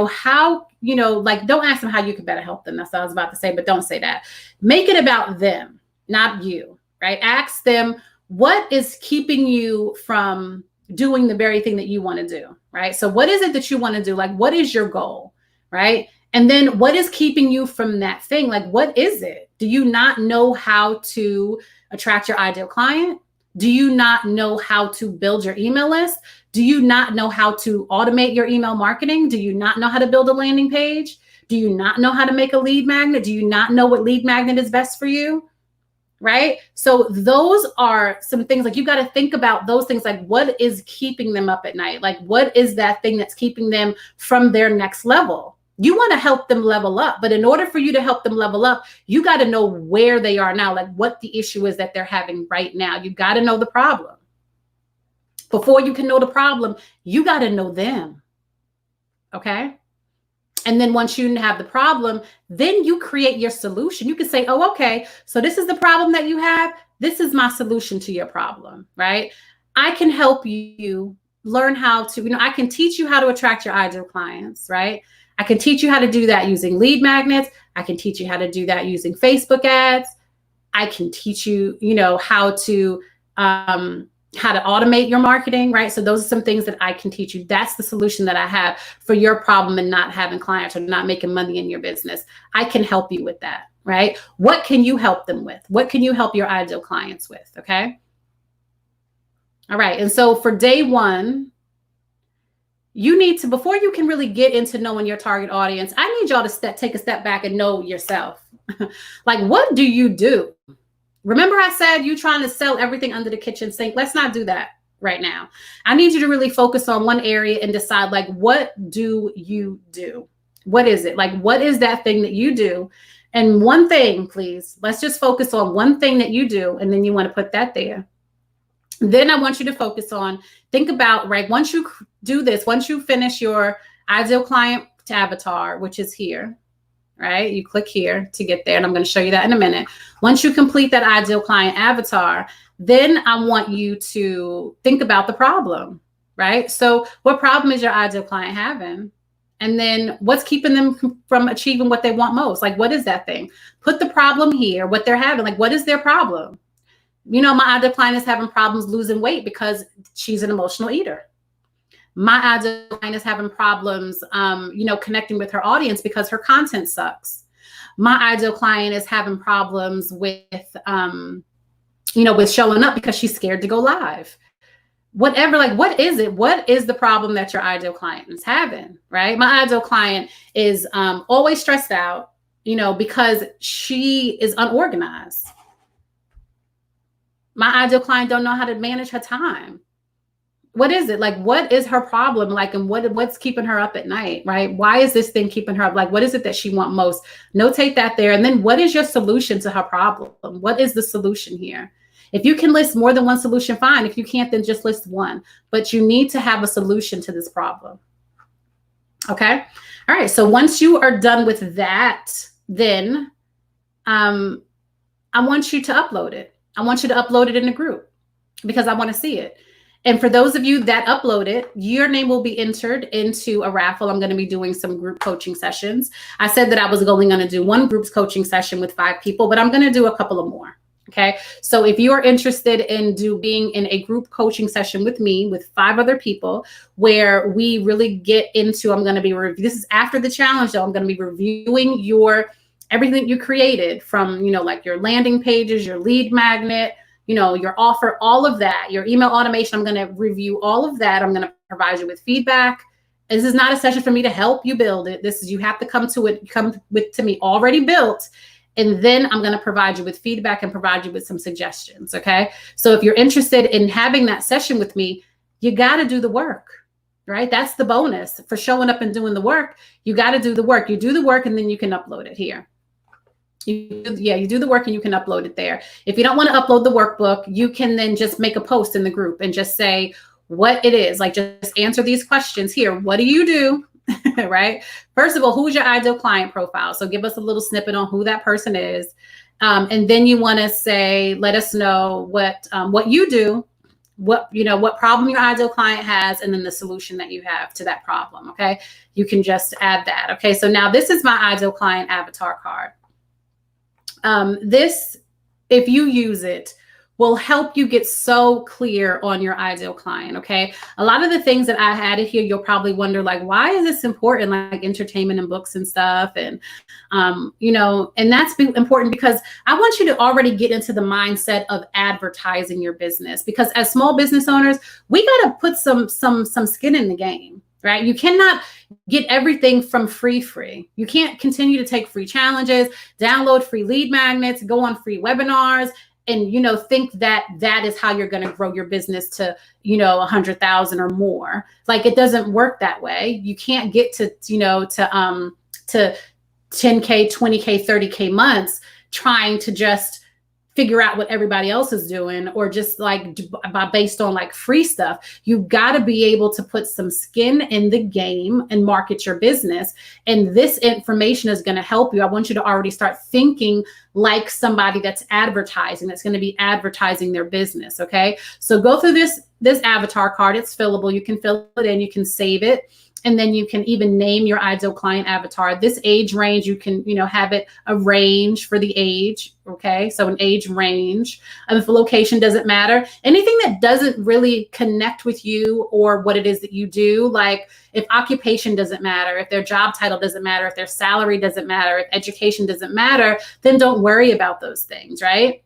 how, don't ask them how you can better help them. That's what I was about to say, but don't say that. Make it about them, not you, right? Ask them, what is keeping you from doing the very thing that you want to do, right? So what is it that you want to do? Like, what is your goal, right? And then what is keeping you from that thing? Like, what is it? Do you not know how to attract your ideal client? Do you not know how to build your email list? Do you not know how to automate your email marketing? Do you not know how to build a landing page? Do you not know how to make a lead magnet? Do you not know what lead magnet is best for you? Right? So those are some things, like you got to think about those things, like what is keeping them up at night? Like what is that thing that's keeping them from their next level? You want to help them level up, but in order for you to help them level up, you got to know where they are now, like what the issue is that they're having right now. You got to know the problem. Before you can know the problem, you got to know them. Okay? And then once you have the problem, then you create your solution. You can say, oh, okay, so this is the problem that you have. This is my solution to your problem, right? I can help you learn how to, I can teach you how to attract your ideal clients, right? I can teach you how to do that using lead magnets. I can teach you how to do that using Facebook ads. I can teach you, how to automate your marketing, right? So those are some things that I can teach you. That's the solution that I have for your problem and not having clients or not making money in your business. I can help you with that, right? What can you help them with? What can you help your ideal clients with? Okay. All right. And so for day one, you need to, before you can really get into knowing your target audience, I need y'all to take a step back and know yourself. Like, what do you do? Remember I said you trying to sell everything under the kitchen sink? Let's not do that right now. I need you to really focus on one area and decide, like, what do you do? What is it? Like, what is that thing that you do? And one thing, please, let's just focus on one thing that you do. And then you want to put that there. Then I want you to focus on, think about, right, once you do this, once you finish your ideal client avatar, which is here, right? You click here to get there. And I'm going to show you that in a minute. Once you complete that ideal client avatar, then I want you to think about the problem, right? So what problem is your ideal client having? And then what's keeping them from achieving what they want most? Like, what is that thing? Put the problem here, what they're having. Like, what is their problem? You know, my ideal client is having problems losing weight because she's an emotional eater. My ideal client is having problems, connecting with her audience because her content sucks. My ideal client is having problems with, with showing up because she's scared to go live. Whatever, like, what is it? What is the problem that your ideal client is having, right? My ideal client is always stressed out, because she is unorganized. My ideal client don't know how to manage her time. What is it? Like, what is her problem? Like, and what's keeping her up at night, right? Why is this thing keeping her up? Like, what is it that she wants most? Notate that there. And then what is your solution to her problem? What is the solution here? If you can list more than one solution, fine. If you can't, then just list one. But you need to have a solution to this problem. Okay? All right. So once you are done with that, then I want you to upload it. I want you to upload it in the group because I want to see it. And for those of you that upload it, your name will be entered into a raffle. I'm going to be doing some group coaching sessions. I said that I was only going to do one group coaching session with 5 people, but I'm going to do a couple of more. Okay. So if you are interested in being in a group coaching session with me, with 5 other people, where we really get into, I'm going to be, this is after the challenge though, I'm going to be reviewing everything you created from, like your landing pages, your lead magnet, your offer, all of that, your email automation. I'm going to review all of that. I'm going to provide you with feedback. This is not a session for me to help you build it. This is, you have to come to me already built. And then I'm going to provide you with feedback and provide you with some suggestions. Okay. So if you're interested in having that session with me, you got to do the work, right? That's the bonus for showing up and doing the work. You got to do the work. You do the work and then you can upload it here. You do the work and you can upload it there. If you don't want to upload the workbook, you can then just make a post in the group and just say what it is. Like, just answer these questions here. What do you do? Right? First of all, who's your ideal client profile? So give us a little snippet on who that person is. And then you want to say, let us know what you do, what problem your ideal client has, and then the solution that you have to that problem. Okay. You can just add that. Okay. So now this is my ideal client avatar card. This, if you use it, will help you get so clear on your ideal client. Okay. A lot of the things that I added here, you'll probably wonder, like, why is this important? Like entertainment and books and stuff. And, and that's important because I want you to already get into the mindset of advertising your business, because as small business owners, we got to put some skin in the game. Right? You cannot get everything from free. You can't continue to take free challenges, download free lead magnets, go on free webinars, and, think that is how you're going to grow your business to, 100,000 or more. Like, it doesn't work that way. You can't get to 10K, 20K, 30K months trying to just figure out what everybody else is doing, or just like based on like free stuff. You got to be able to put some skin in the game and market your business. And this information is going to help you. I want you to already start thinking like somebody that's advertising, that's going to be advertising their business. Okay. So go through this avatar card. It's fillable. You can fill it in, you can save it. And then you can even name your ideal client avatar. This age range, you can, have it a range for the age. Okay. So an age range. If the location doesn't matter, anything that doesn't really connect with you or what it is that you do, like if occupation doesn't matter, if their job title doesn't matter, if their salary doesn't matter, if education doesn't matter, then don't worry about those things. Right.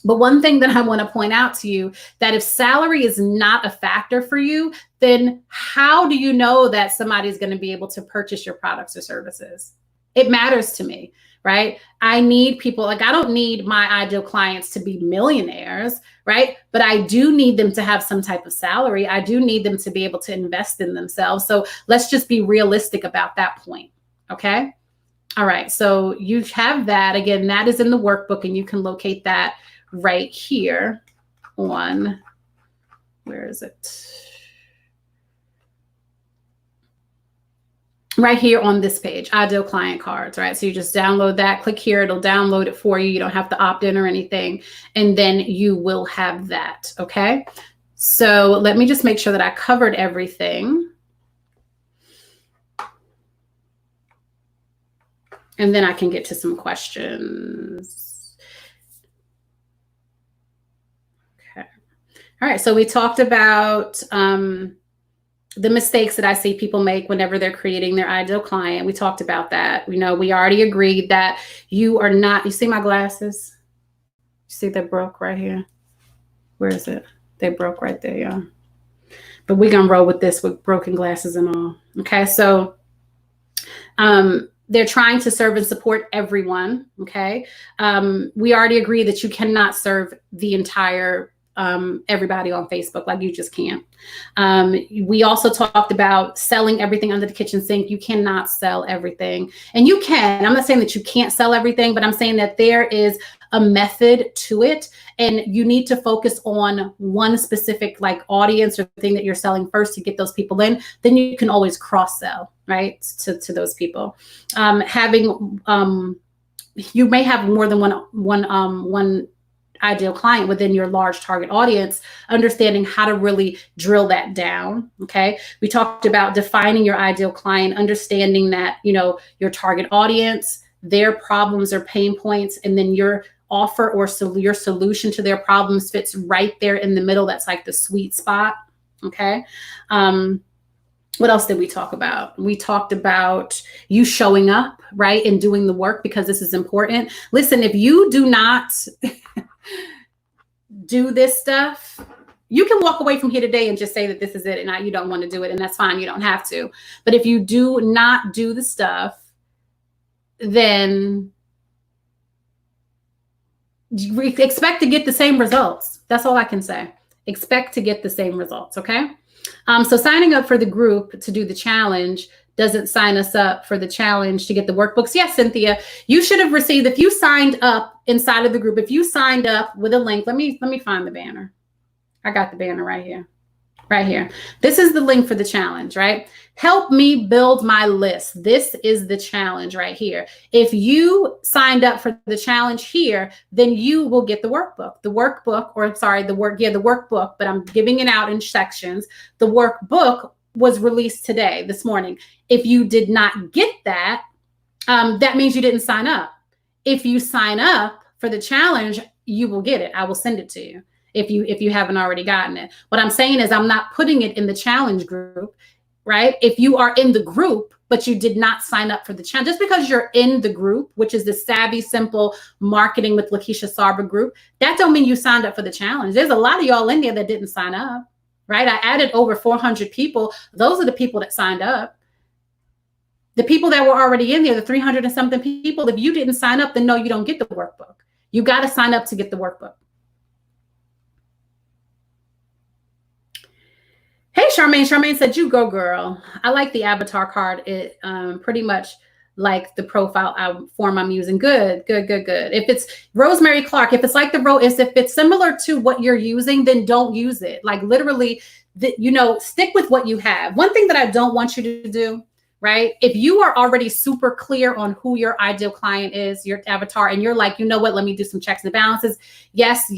But one thing that I want to point out to you, that if salary is not a factor for you, then how do you know that somebody's going to be able to purchase your products or services? It matters to me, right? I need people, like, I don't need my ideal clients to be millionaires, right? But I do need them to have some type of salary. I do need them to be able to invest in themselves. So let's just be realistic about that point. Okay. All right. So you have that. Again, that is in the workbook, and you can locate that right here on, where is it? Right here on this page, Ideal Client Cards, right? So you just download that, click here, it'll download it for you. You don't have to opt in or anything. And then you will have that, okay? So let me just make sure that I covered everything. And then I can get to some questions. Okay. All right, so we talked about the mistakes that I see people make whenever they're creating their ideal client. We talked about that. We already agreed that you are not, you see my glasses? You see they broke right here? Where is it? They broke right there, y'all. But we're going to roll with this with broken glasses and all. Okay, so they're trying to serve and support everyone, okay? We already agreed that you cannot serve the entire everybody on Facebook, like you just can't. We also talked about selling everything under the kitchen sink. You cannot sell everything. And you can. I'm not saying that you can't sell everything, but I'm saying that there is a method to it, and you need to focus on one specific like audience or thing that you're selling first to get those people in. Then you can always cross sell, right, to those people. You may have more than one ideal client within your large target audience, understanding how to really drill that down. Okay. We talked about defining your ideal client, understanding that, your target audience, their problems or pain points, and then your offer or your solution to their problems fits right there in the middle. That's like the sweet spot. Okay. What else did we talk about? We talked about you showing up, right, and doing the work, because this is important. Listen, if you do not do this stuff, you can walk away from here today and just say that this is it and you don't want to do it, and that's fine. You don't have to. But if you do not do the stuff, then we expect to get the same results. That's all I can say. Expect to get the same results, okay? So signing up for the group to do the challenge doesn't sign us up for the challenge to get the workbooks. Yes, Cynthia, you should have received, if you signed up inside of the group, if you signed up with a link, let me find the banner. I got the banner right here. Right here. This is the link for the challenge, right? Help me build my list. This is the challenge right here. If you signed up for the challenge here, then you will get the workbook. The workbook, the workbook, but I'm giving it out in sections. The workbook was released today, this morning. If you did not get that, that means you didn't sign up. If you sign up for the challenge, you will get it. I will send it to you. If you haven't already gotten it. What I'm saying is I'm not putting it in the challenge group, right? If you are in the group, but you did not sign up for the challenge, just because you're in the group, which is the Savvy Simple Marketing with Lakeisha Sarber group, that don't mean you signed up for the challenge. There's a lot of y'all in there that didn't sign up, right? I added over 400 people. Those are the people that signed up. The people that were already in there, the 300 and something people, if you didn't sign up, then no, you don't get the workbook. You got to sign up to get the workbook. Hey, Charmaine. Charmaine said, you go, girl. I like the avatar card. It pretty much like the profile form I'm using. Good. If it's Rosemary Clark, if it's like if it's similar to what you're using, then don't use it. Like literally, stick with what you have. One thing that I don't want you to do, right? If you are already super clear on who your ideal client is, your avatar, and you're like, you know what, let me do some checks and balances. Yes,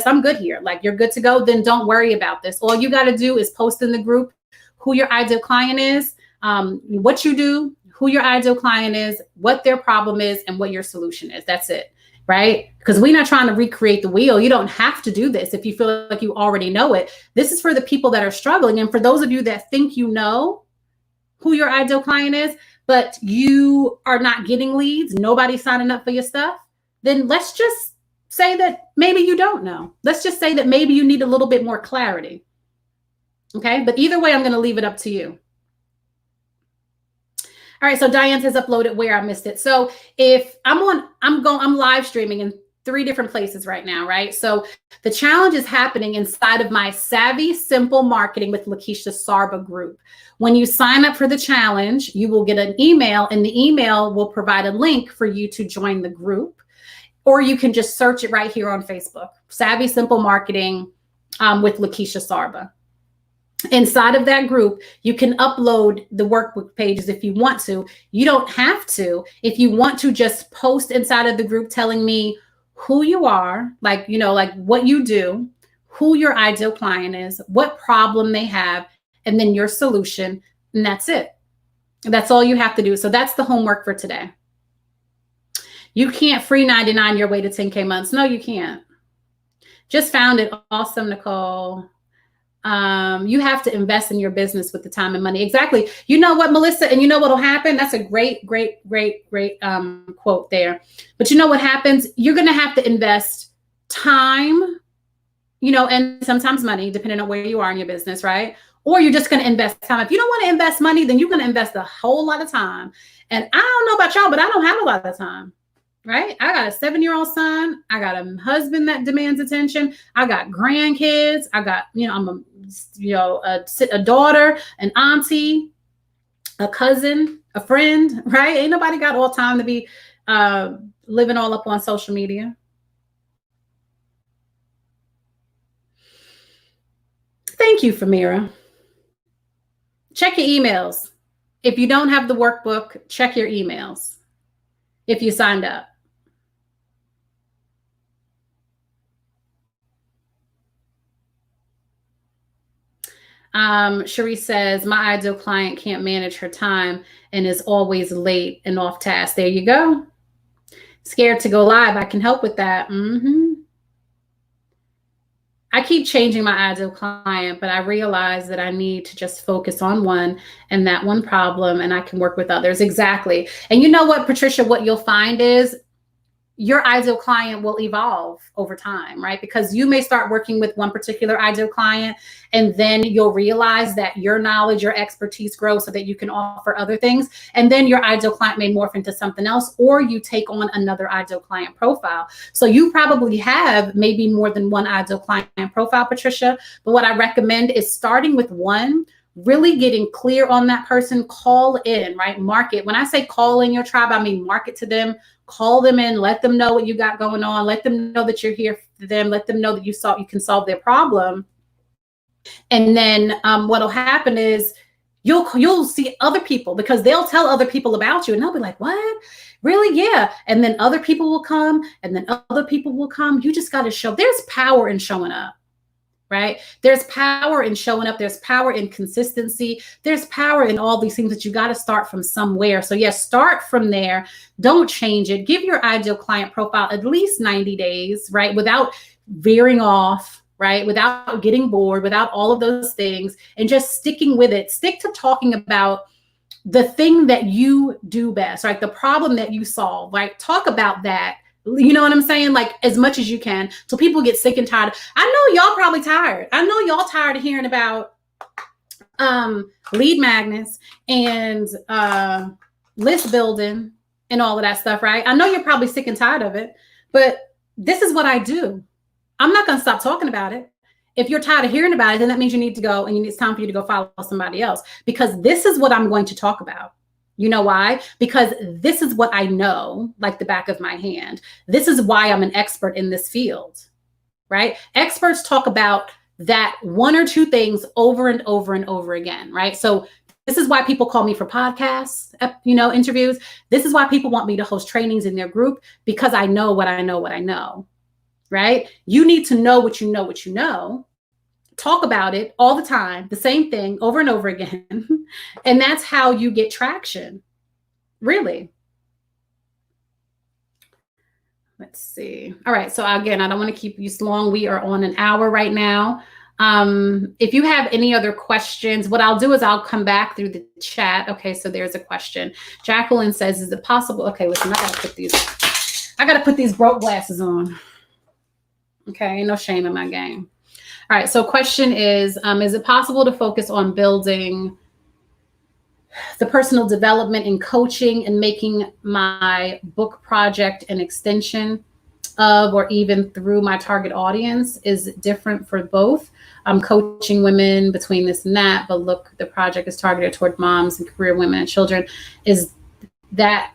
I'm good here. Like you're good to go. Then don't worry about this. All you got to do is post in the group who your ideal client is, what you do, who your ideal client is, what their problem is, and what your solution is. That's it. Right? Because we're not trying to recreate the wheel. You don't have to do this if you feel like you already know it. This is for the people that are struggling. And for those of you that think you know who your ideal client is, but you are not getting leads, nobody's signing up for your stuff, then let's just say that maybe you don't know. Let's just say that maybe you need a little bit more clarity. Okay, but either way, I'm going to leave it up to you. All right, so Diane has uploaded where I missed it. So if I'm live streaming in 3 different places right now, right? So the challenge is happening inside of my Savvy Simple Marketing with Lakeisha Sarba group. When you sign up for the challenge, you will get an email, and the email will provide a link for you to join the group, or you can just search it right here on Facebook, Savvy Simple Marketing with Lakeisha Sarba. Inside of that group, you can upload the workbook pages if you want to. You don't have to. If you want to, just post inside of the group telling me who you are, like what you do, who your ideal client is, what problem they have, and then your solution. And that's it. That's all you have to do. So that's the homework for today. You can't free 99 your way to 10K months. No, you can't. Just found it. Awesome, Nicole. You have to invest in your business with the time and money. Exactly. You know what, Melissa? And you know what'll happen? That's a great quote there. But you know what happens? You're going to have to invest time, and sometimes money, depending on where you are in your business, right? Or you're just going to invest time. If you don't want to invest money, then you're going to invest a whole lot of time. And I don't know about y'all, but I don't have a lot of time. Right? I got a 7-year-old son. I got a husband that demands attention. I got grandkids. I got, I'm a daughter, an auntie, a cousin, a friend, right? Ain't nobody got all time to be living all up on social media. Thank you, Famira. Check your emails. If you don't have the workbook, check your emails if you signed up. Cherie says, my ideal client can't manage her time and is always late and off task. There you go. Scared to go live. I can help with that. I keep changing my ideal client, but I realize that I need to just focus on one and that one problem, and I can work with others. Exactly. And you know what, Patricia, what you'll find is your ideal client will evolve over time, right? Because you may start working with one particular ideal client, and then you'll realize that your knowledge, your expertise grows so that you can offer other things. And then your ideal client may morph into something else, or you take on another ideal client profile. So you probably have maybe more than one ideal client profile, Patricia. But what I recommend is starting with one, really getting clear on that person, call in, right? Market. When I say call in your tribe, I mean market to them. Call them in, let them know what you got going on. Let them know that you're here for them. Let them know that you can solve their problem. And then what'll happen is you'll see other people, because they'll tell other people about you, and they'll be like, what? Really? Yeah. And then other people will come, and then other people will come. You just got to show. There's power in showing up. Right? There's power in showing up. There's power in consistency. There's power in all these things, that you got to start from somewhere. So yes, start from there. Don't change it. Give your ideal client profile at least 90 days, right? Without veering off, right? Without getting bored, without all of those things, and just sticking with it. Stick to talking about the thing that you do best, right? The problem that you solve, right? Talk about that. You know what I'm saying? Like, as much as you can, so people get sick and tired. I know y'all probably tired. I know y'all tired of hearing about lead magnets and list building and all of that stuff, right? I know you're probably sick and tired of it, but this is what I do. I'm not going to stop talking about it. If you're tired of hearing about it, then that means you need to go, and it's time for you to go follow somebody else, because this is what I'm going to talk about. You know why? Because this is what I know like the back of my hand. This is why I'm an expert in this field, right? Experts talk about that one or two things over and over and over again, right? So this is why people call me for podcasts, interviews. This is why people want me to host trainings in their group, because I know what I know, right? You need to know what you know. Talk about it all the time, the same thing over and over again. And that's how you get traction, really. Let's see. All right. So again, I don't want to keep you long. We are on an hour right now. If you have any other questions, what I'll do is I'll come back through the chat. Okay. So there's a question. Jacqueline says, is it possible? Okay. Listen, I got to put these broke glasses on. Okay. No shame in my game. All right. So question is it possible to focus on building the personal development and coaching and making my book project an extension of, or even through my target audience is different for both. I'm coaching women between this and that, but look, the project is targeted toward moms and career women and children. Is that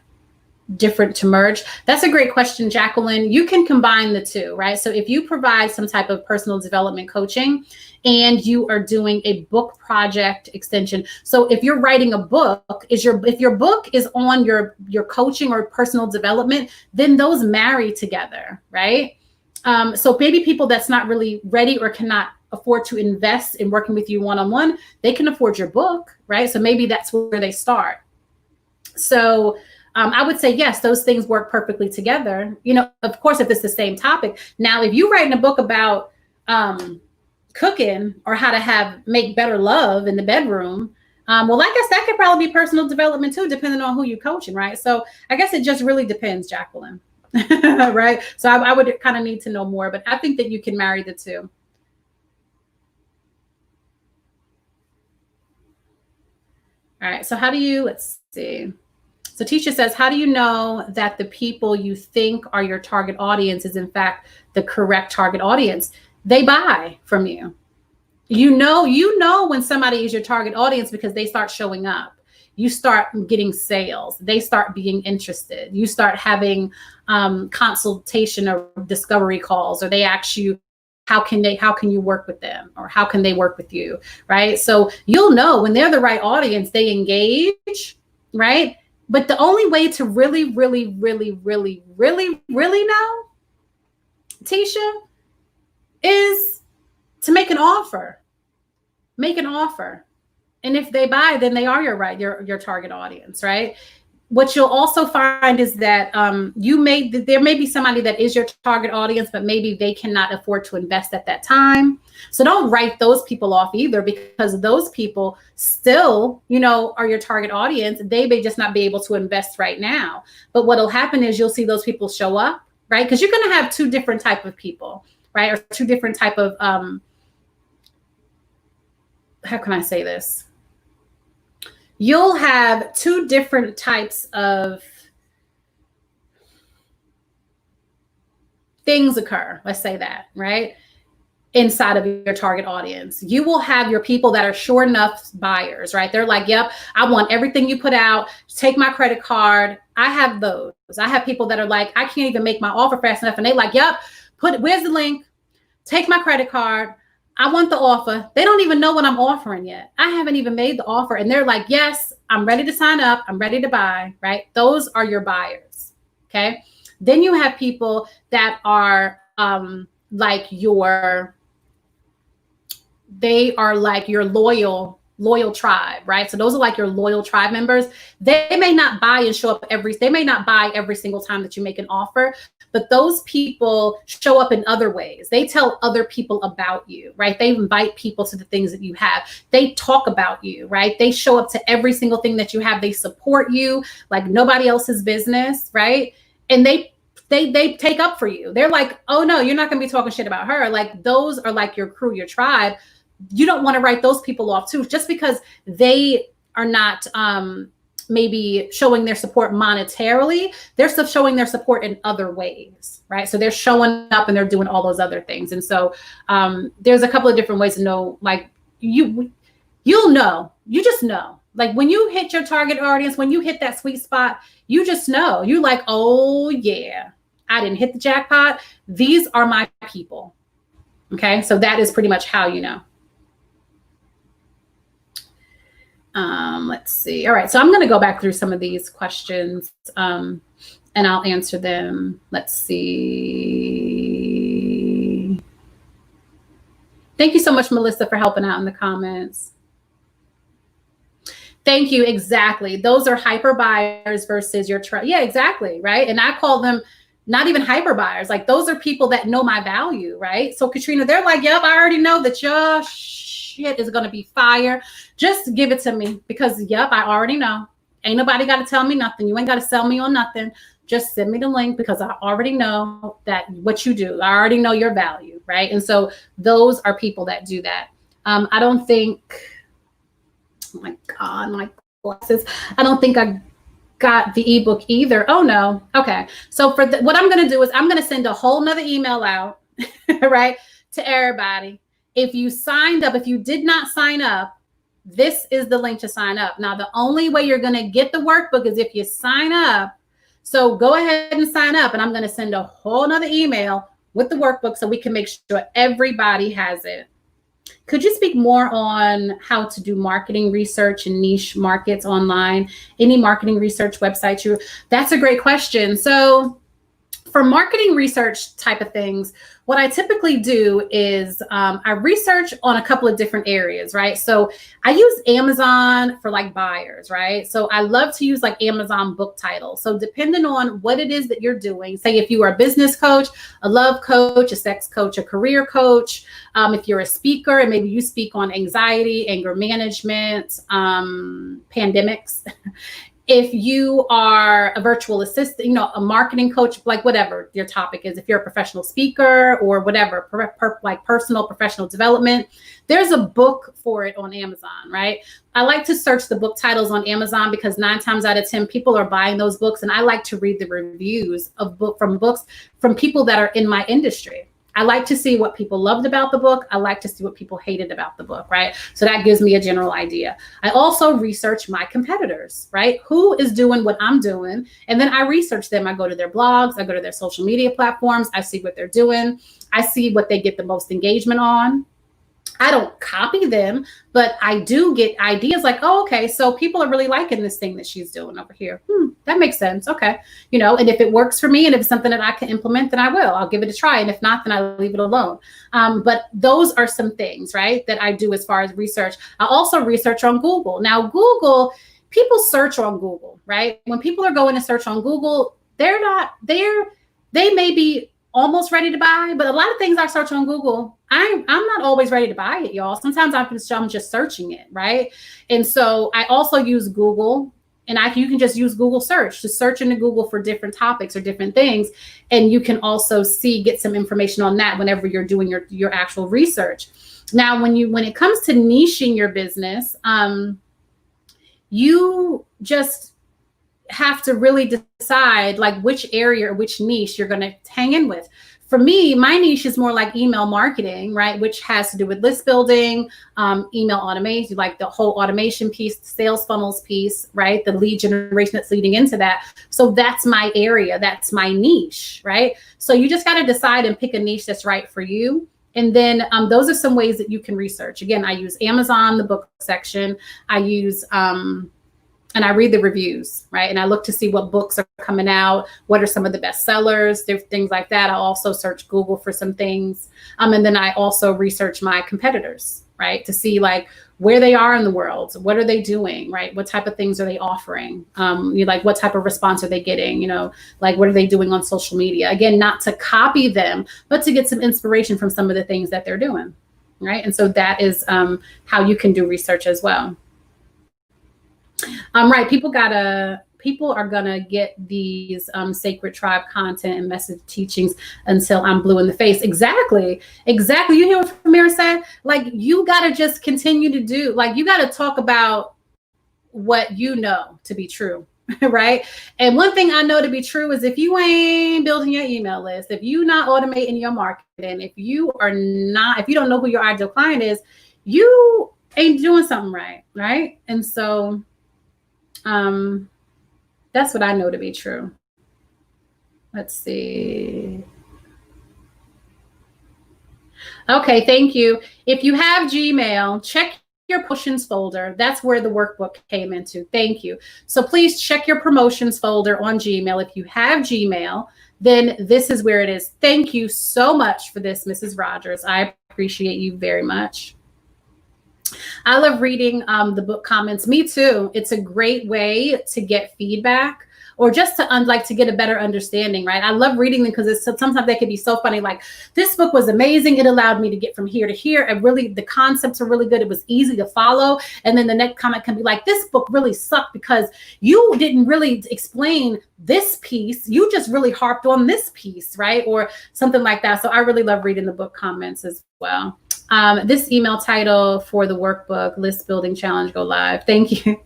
different to merge? That's a great question, Jacqueline. You can combine the two, right? So if you provide some type of personal development coaching and you are doing a book project extension. So if you're writing a book, if your book is on your coaching or personal development, then those marry together, right? So maybe people that's not really ready or cannot afford to invest in working with you one-on-one, they can afford your book, right? So maybe that's where they start. So I would say, yes, those things work perfectly together. You know, of course, if it's the same topic. Now, if you're writing a book about cooking or how to make better love in the bedroom, well, I guess that could probably be personal development too, depending on who you're coaching, right? So I guess it just really depends, Jacqueline, right? So I would kind of need to know more, but I think that you can marry the two. All right, so how do you, let's see. So Tisha says, how do you know that the people you think are your target audience is in fact the correct target audience? They buy from you. You know when somebody is your target audience because they start showing up. You start getting sales. They start being interested. You start having consultation or discovery calls, or they ask you, how can you work with them, or how can they work with you, right? So you'll know when they're the right audience, they engage, right? But the only way to really, really, really, really, really, really know, Tisha, is to make an offer. Make an offer. And if they buy, then they are your target audience, right? What you'll also find is that there may be somebody that is your target audience, but maybe they cannot afford to invest at that time. So don't write those people off either, because those people still, are your target audience. They may just not be able to invest right now. But what'll happen is you'll see those people show up, right? Because you're going to have two different type of people, right? Or two different type of, how can I say this? You'll have two different types of things occur. Let's say that, right? Inside of your target audience, you will have your people that are sure enough buyers, right? They're like, yep, I want everything you put out. Take my credit card. I have those. I have people that are like, I can't even make my offer fast enough. And they like, yep, where's the link? Take my credit card. I want the offer. They don't even know what I'm offering yet. I haven't even made the offer. And they're like, yes, I'm ready to sign up. I'm ready to buy, right? Those are your buyers, okay? Then you have people that are like your loyal tribe, right? So those are like your loyal tribe members. They may not buy and show up they may not buy every single time that you make an offer, but those people show up in other ways. They tell other people about you, right? They invite people to the things that you have. They talk about you, right? They show up to every single thing that you have. They support you like nobody else's business, right? And they take up for you. They're like, oh no, you're not going to be talking shit about her. Like those are like your crew, your tribe. You don't want to write those people off too, just because they are not maybe showing their support monetarily. They're still showing their support in other ways, right? So they're showing up and they're doing all those other things. And so there's a couple of different ways to know, like you'll know, you just know. Like when you hit your target audience, when you hit that sweet spot, you just know. You're like, oh yeah, I didn't hit the jackpot. These are my people. Okay, so that is pretty much how you know. Let's see. All right, so I'm going to go back through some of these questions and I'll answer them. Let's see. Thank you so much, Melissa, for helping out in the comments. Thank you. Exactly. Those are hyper buyers versus your yeah, exactly. Right. And I call them not even hyper buyers. Like those are people that know my value. Right. So Katrina, they're like, yep, I already know that your shit is going to be fire. Just give it to me because yep, I already know. Ain't nobody got to tell me nothing. You ain't got to sell me on nothing. Just send me the link because I already know that what you do. I already know your value. Right. And so those are people that do that. I don't think, oh my God, my glasses. I don't think I got the ebook either. Oh no. Okay. So for what I'm going to do is I'm going to send a whole nother email out, right, to everybody. If you signed up, if you did not sign up, this is the link to sign up. Now, the only way you're going to get the workbook is if you sign up. So go ahead and sign up, and I'm going to send a whole nother email with the workbook so we can make sure everybody has it. Could you speak more on how to do marketing research in niche markets online? Any marketing research websites? That's a great question. So for marketing research type of things, what I typically do is I research on a couple of different areas, right? So I use Amazon for like buyers, right? So I love to use like Amazon book titles. So depending on what it is that you're doing, say if you are a business coach, a love coach, a sex coach, a career coach, if you're a speaker and maybe you speak on anxiety, anger management, pandemics, if you are a virtual assistant, you know, a marketing coach, like whatever your topic is, if you're a professional speaker or whatever, like personal professional development, there's a book for it on Amazon, right? I like to search the book titles on Amazon because 9 times out of 10 people are buying those books. And I like to read the reviews of books from people that are in my industry. I like to see what people loved about the book. I like to see what people hated about the book, right? So that gives me a general idea. I also research my competitors, right? Who is doing what I'm doing? And then I research them. I go to their blogs. I go to their social media platforms. I see what they're doing. I see what they get the most engagement on. I don't copy them, but I do get ideas like, oh, okay, so people are really liking this thing that she's doing over here. That makes sense. Okay. You know, and if it works for me and if it's something that I can implement, then I will. I'll give it a try. And if not, then I leave it alone. But those are some things, right, that I do as far as research. I also research on Google. Now, Google, people search on Google, right? When people are going to search on Google, they may be almost ready to buy, but a lot of things I search on Google, I'm not always ready to buy it, y'all. Sometimes I'm just searching it, right? And so I also use Google, and you can just use Google search, just search into Google for different topics or different things, and you can also get some information on that whenever you're doing your actual research. Now, when it comes to niching your business, you just have to really decide like which area or which niche you're going to hang in with. For me, my niche is more like email marketing, right? Which has to do with list building, email automation, like the whole automation piece, the sales funnels piece, right? The lead generation that's leading into that. So that's my area. That's my niche, right? So you just got to decide and pick a niche that's right for you. And then those are some ways that you can research. Again, I use Amazon, the book section. I use and I read the reviews, right? And I look to see what books are coming out, what are some of the best sellers, things like that. I also search Google for some things. And then I also research my competitors, right? To see like where they are in the world, what are they doing, right? What type of things are they offering? Like what type of response are they getting? You know, like what are they doing on social media? Again, not to copy them, but to get some inspiration from some of the things that they're doing, right? And so that is how you can do research as well. Right. People are gonna get these sacred tribe content and message teachings until I'm blue in the face. Exactly. You hear what Famira said? Like you gotta just continue to do, like you gotta talk about what you know to be true. Right. And one thing I know to be true is if you ain't building your email list, if you not automating your marketing, if you don't know who your ideal client is, you ain't doing something right. Right. And so that's what I know to be true. Let's see. Okay, thank you. If you have Gmail, check your promotions folder. That's where the workbook came into. Thank you. So please check your promotions folder on Gmail. If you have Gmail, then this is where it is. Thank you so much for this, Mrs. Rogers. I appreciate you very much. I love reading the book comments. Me too. It's a great way to get feedback or just to get a better understanding, right? I love reading them because sometimes they can be so funny. Like this book was amazing. It allowed me to get from here to here. And really the concepts are really good. It was easy to follow. And then the next comment can be like, this book really sucked because you didn't really explain this piece. You just really harped on this piece, right? Or something like that. So I really love reading the book comments as well. This email title for the workbook, List Building Challenge, go live. Thank you.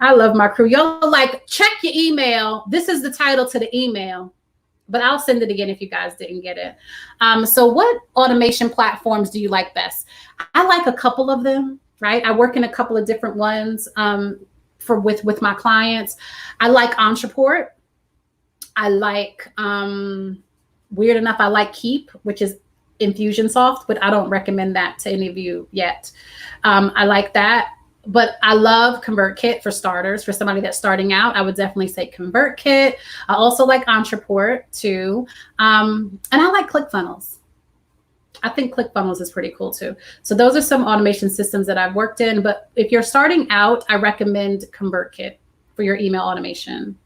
I love my crew. Y'all like, check your email. This is the title to the email, but I'll send it again if you guys didn't get it. So what automation platforms do you like best? I like a couple of them, right? I work in a couple of different ones with my clients. I like Ontraport. I like, weird enough, I like Keep, which is Infusionsoft, but I don't recommend that to any of you yet. I like that, but I love ConvertKit for starters. For somebody that's starting out, I would definitely say ConvertKit. I also like Ontraport too. And I like ClickFunnels. I think ClickFunnels is pretty cool too. So those are some automation systems that I've worked in, but if you're starting out, I recommend ConvertKit for your email automation.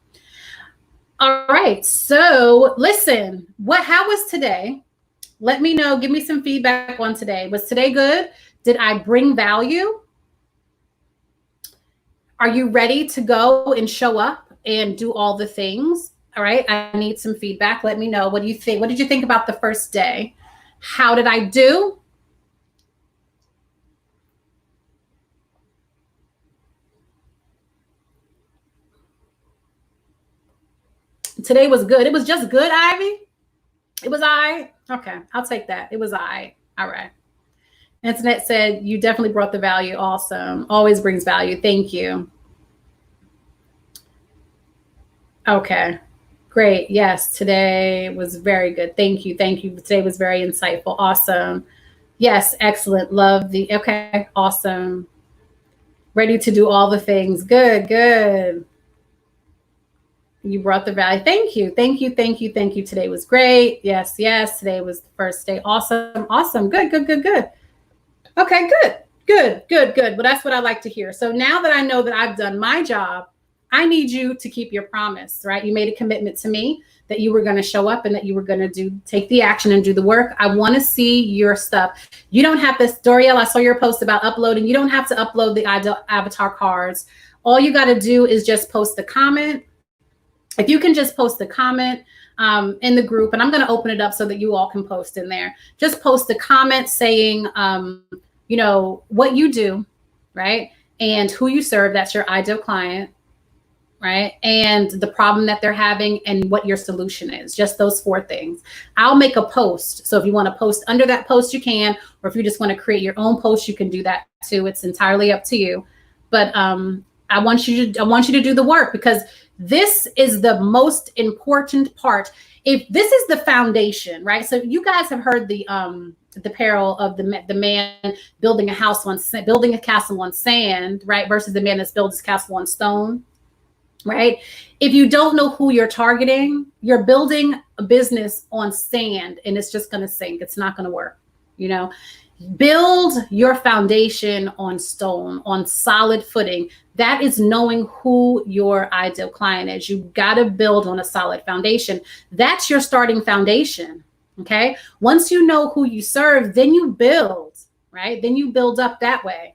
All right, so listen, how was today? Let me know, give me some feedback on today. Was today good? Did I bring value? Are you ready to go and show up and do all the things? All right, I need some feedback. Let me know. What do you think? What did you think about the first day? How did I do? Today was good. It was just good, Ivy? It was all right? Okay, I'll take that. It was all right. All right. Internet said, you definitely brought the value. Awesome. Always brings value. Thank you. Okay, great. Yes, today was very good. Thank you. Thank you. Today was very insightful. Awesome. Yes, excellent. Love the, okay, awesome. Ready to do all the things. Good, good. You brought the value. Thank you. Thank you. Thank you. Thank you. Today was great. Yes. Yes. Today was the first day. Awesome. Awesome. Good, good, good, good. Okay, good, good, good, good. Well, that's what I like to hear. So now that I know that I've done my job, I need you to keep your promise, right? You made a commitment to me that you were going to show up and that you were going to take the action and do the work. I want to see your stuff. You don't have this, Dorielle, I saw your post about uploading. You don't have to upload the avatar cards. All you got to do is just post the comment. If you can just post the comment in the group, and I'm going to open it up so that you all can post in there. Just post a comment saying, you know, what you do, right? And who you serve, that's your ideal client, right? And the problem that they're having and what your solution is, just those 4 things. I'll make a post. So if you want to post under that post, you can, or if you just want to create your own post, you can do that too. It's entirely up to you. But I want you to do the work, because this is the most important part. If this is the foundation, right? So you guys have heard the parable of the man building a castle on sand, right? Versus the man that's built his castle on stone, right? If you don't know who you're targeting, you're building a business on sand and it's just going to sink. It's not going to work, you know? Build your foundation on stone, on solid footing. That is knowing who your ideal client is. You got to build on a solid foundation. That's your starting foundation. Okay. Once you know who you serve, then you build, right? Then you build up that way.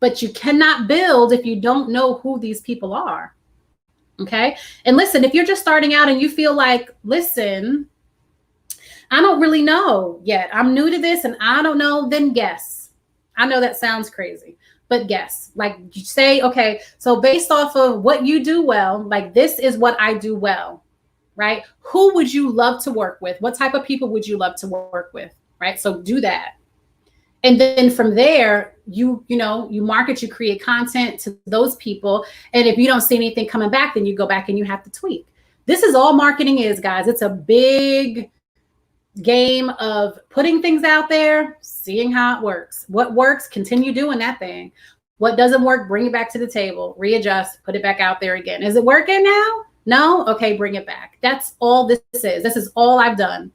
But you cannot build if you don't know who these people are. Okay. And listen, if you're just starting out and you feel like, listen, I don't really know yet, I'm new to this and I don't know, then guess. I know that sounds crazy, but guess. Like, you say, okay, so based off of what you do well, like, this is what I do well, right? Who would you love to work with? What type of people would you love to work with, right? So do that. And then from there, you market, you create content to those people. And if you don't see anything coming back, then you go back and you have to tweak. This is all marketing is, guys. It's a big game of putting things out there, seeing how it works. What works, continue doing that thing. What doesn't work, bring it back to the table, readjust, put it back out there again. Is it working now? No? Okay, bring it back. That's all this is. This is all I've done,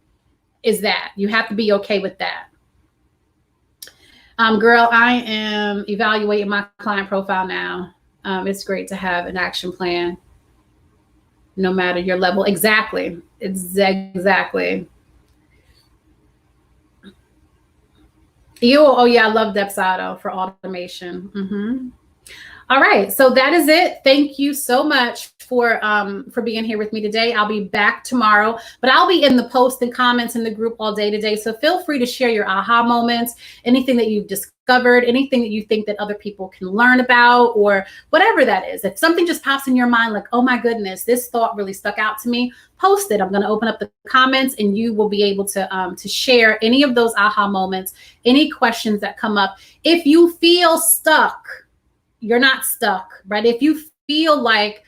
is that. You have to be okay with that. Girl, I am evaluating my client profile now. It's great to have an action plan, no matter your level. Exactly. Exactly. Oh yeah, I love Depsado for automation. All right, so that is it. Thank you so much for being here with me today. I'll be back tomorrow, but I'll be in the posts and comments in the group all day today. So feel free to share your aha moments, anything that you've discovered, anything that you think that other people can learn about, or whatever that is. If something just pops in your mind, like, oh my goodness, this thought really stuck out to me, post it. I'm going to open up the comments and you will be able to share any of those aha moments, any questions that come up. If you feel stuck, you're not stuck, right? If you feel like,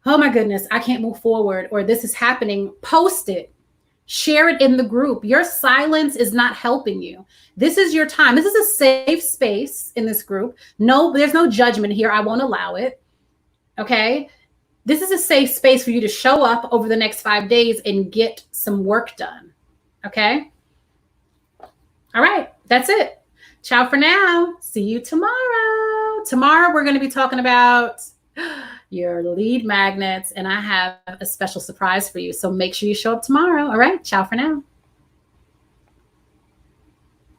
oh my goodness, I can't move forward, or this is happening, post it, share it in the group. Your silence is not helping you. This is your time. This is a safe space in this group. No, there's no judgment here. I won't allow it. Okay. This is a safe space for you to show up over the next 5 days and get some work done. Okay. All right. That's it. Ciao for now. See you tomorrow. Tomorrow, we're going to be talking about your lead magnets, and I have a special surprise for you. So make sure you show up tomorrow. All right. Ciao for now.